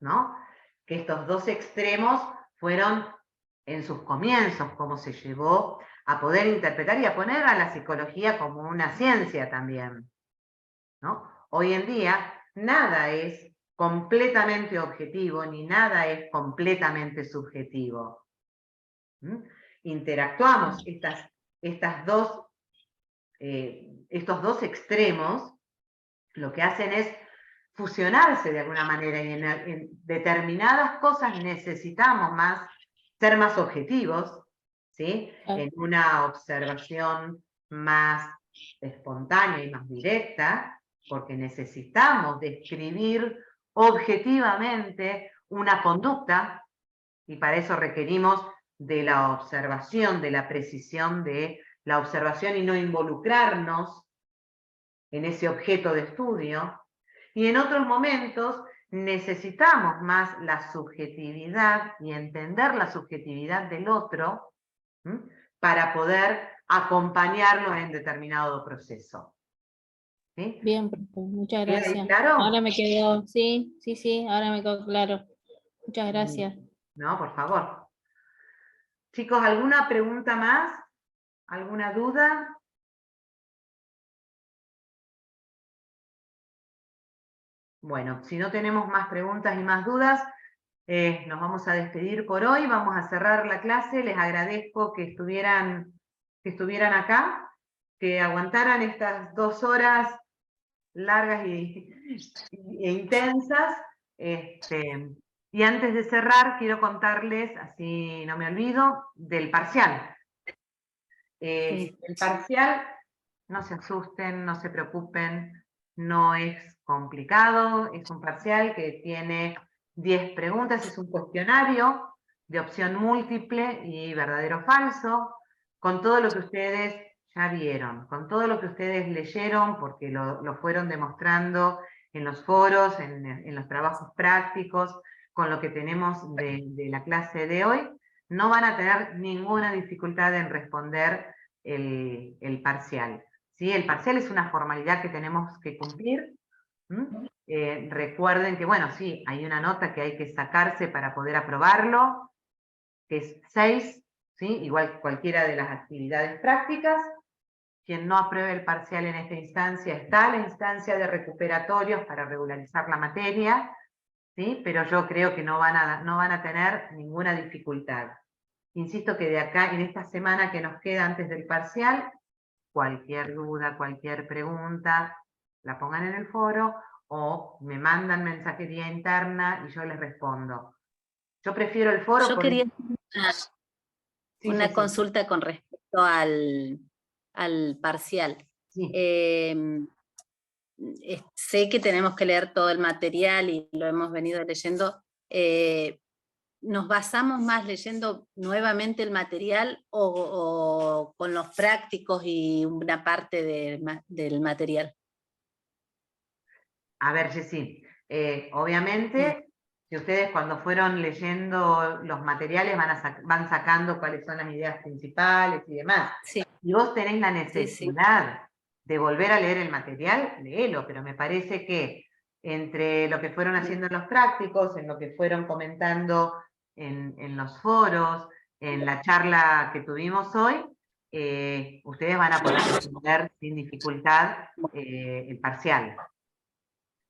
¿no? Que estos dos extremos fueron en sus comienzos, cómo se llevó a poder interpretar y a poner a la psicología como una ciencia también, ¿no? Hoy en día nada es completamente objetivo ni nada es completamente subjetivo. Interactuamos estos dos extremos, lo que hacen es fusionarse de alguna manera, y en determinadas cosas necesitamos ser más objetivos, ¿sí? En una observación más espontánea y más directa, porque necesitamos describir objetivamente una conducta, y para eso requerimos de la observación, de la precisión de la observación y no involucrarnos en ese objeto de estudio. Y en otros momentos necesitamos más la subjetividad y entender la subjetividad del otro, ¿m?, para poder acompañarlo en determinado proceso. ¿Sí? Bien, profe, muchas ¿Queda ahí gracias. claro? Ahora me quedó, sí, ahora me quedó claro. Muchas gracias. No, por favor. Chicos, ¿alguna pregunta más? ¿Alguna duda? Bueno, si no tenemos más preguntas y más dudas, nos vamos a despedir por hoy, vamos a cerrar la clase. Les agradezco que estuvieran acá, que aguantaran estas 2 horas largas e intensas. Y antes de cerrar, quiero contarles, así no me olvido, del parcial. Sí. El parcial, no se asusten, no se preocupen, no es complicado, es un parcial que tiene 10 preguntas, es un cuestionario de opción múltiple y verdadero o falso, con todo lo que ustedes ya vieron, con todo lo que ustedes leyeron, porque lo fueron demostrando en los foros, en los trabajos prácticos, con lo que tenemos de la clase de hoy. No van a tener ninguna dificultad en responder el parcial. ¿Sí? El parcial es una formalidad que tenemos que cumplir. Recuerden que, bueno, sí, hay una nota que hay que sacarse para poder aprobarlo, que es 6, ¿sí? Igual cualquiera de las actividades prácticas. Quien no apruebe el parcial en esta instancia está la instancia de recuperatorios para regularizar la materia, ¿sí? Pero yo creo que no van a tener ninguna dificultad. Insisto que de acá, en esta semana que nos queda antes del parcial, cualquier duda, cualquier pregunta, la pongan en el foro o me mandan mensajería interna y yo les respondo. Yo prefiero el foro Yo porque... quería Sí, una sí. consulta con respecto al parcial. Sí. Sé que tenemos que leer todo el material y lo hemos venido leyendo. ¿Nos basamos más leyendo nuevamente el material o con los prácticos y una parte del material? A ver, Jessy, obviamente, si ustedes cuando fueron leyendo los materiales van sacando cuáles son las ideas principales y demás. Sí. Y vos tenés la necesidad de volver a leer el material, léelo, pero me parece que entre lo que fueron haciendo en los prácticos, en lo que fueron comentando en los foros, en la charla que tuvimos hoy, ustedes van a poder responder sin dificultad el parcial.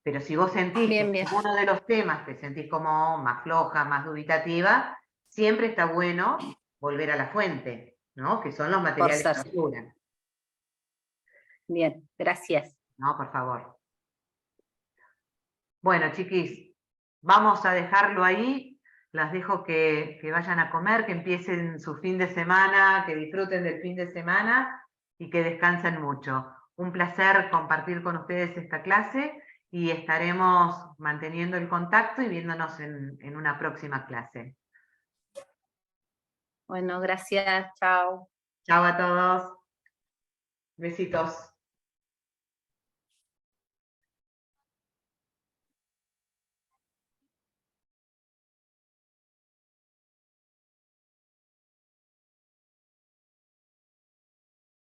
Pero si vos sentís que en uno de los temas te sentís como más floja, más dubitativa, siempre está bueno volver a la fuente, ¿no? Que son los materiales de lectura. Bien, gracias. No, por favor. Bueno, chiquis, vamos a dejarlo ahí. Las dejo que vayan a comer, que empiecen su fin de semana, que disfruten del fin de semana y que descansen mucho. Un placer compartir con ustedes esta clase. Y estaremos manteniendo el contacto y viéndonos en una próxima clase. Bueno, gracias, chao. Chao a todos. Besitos.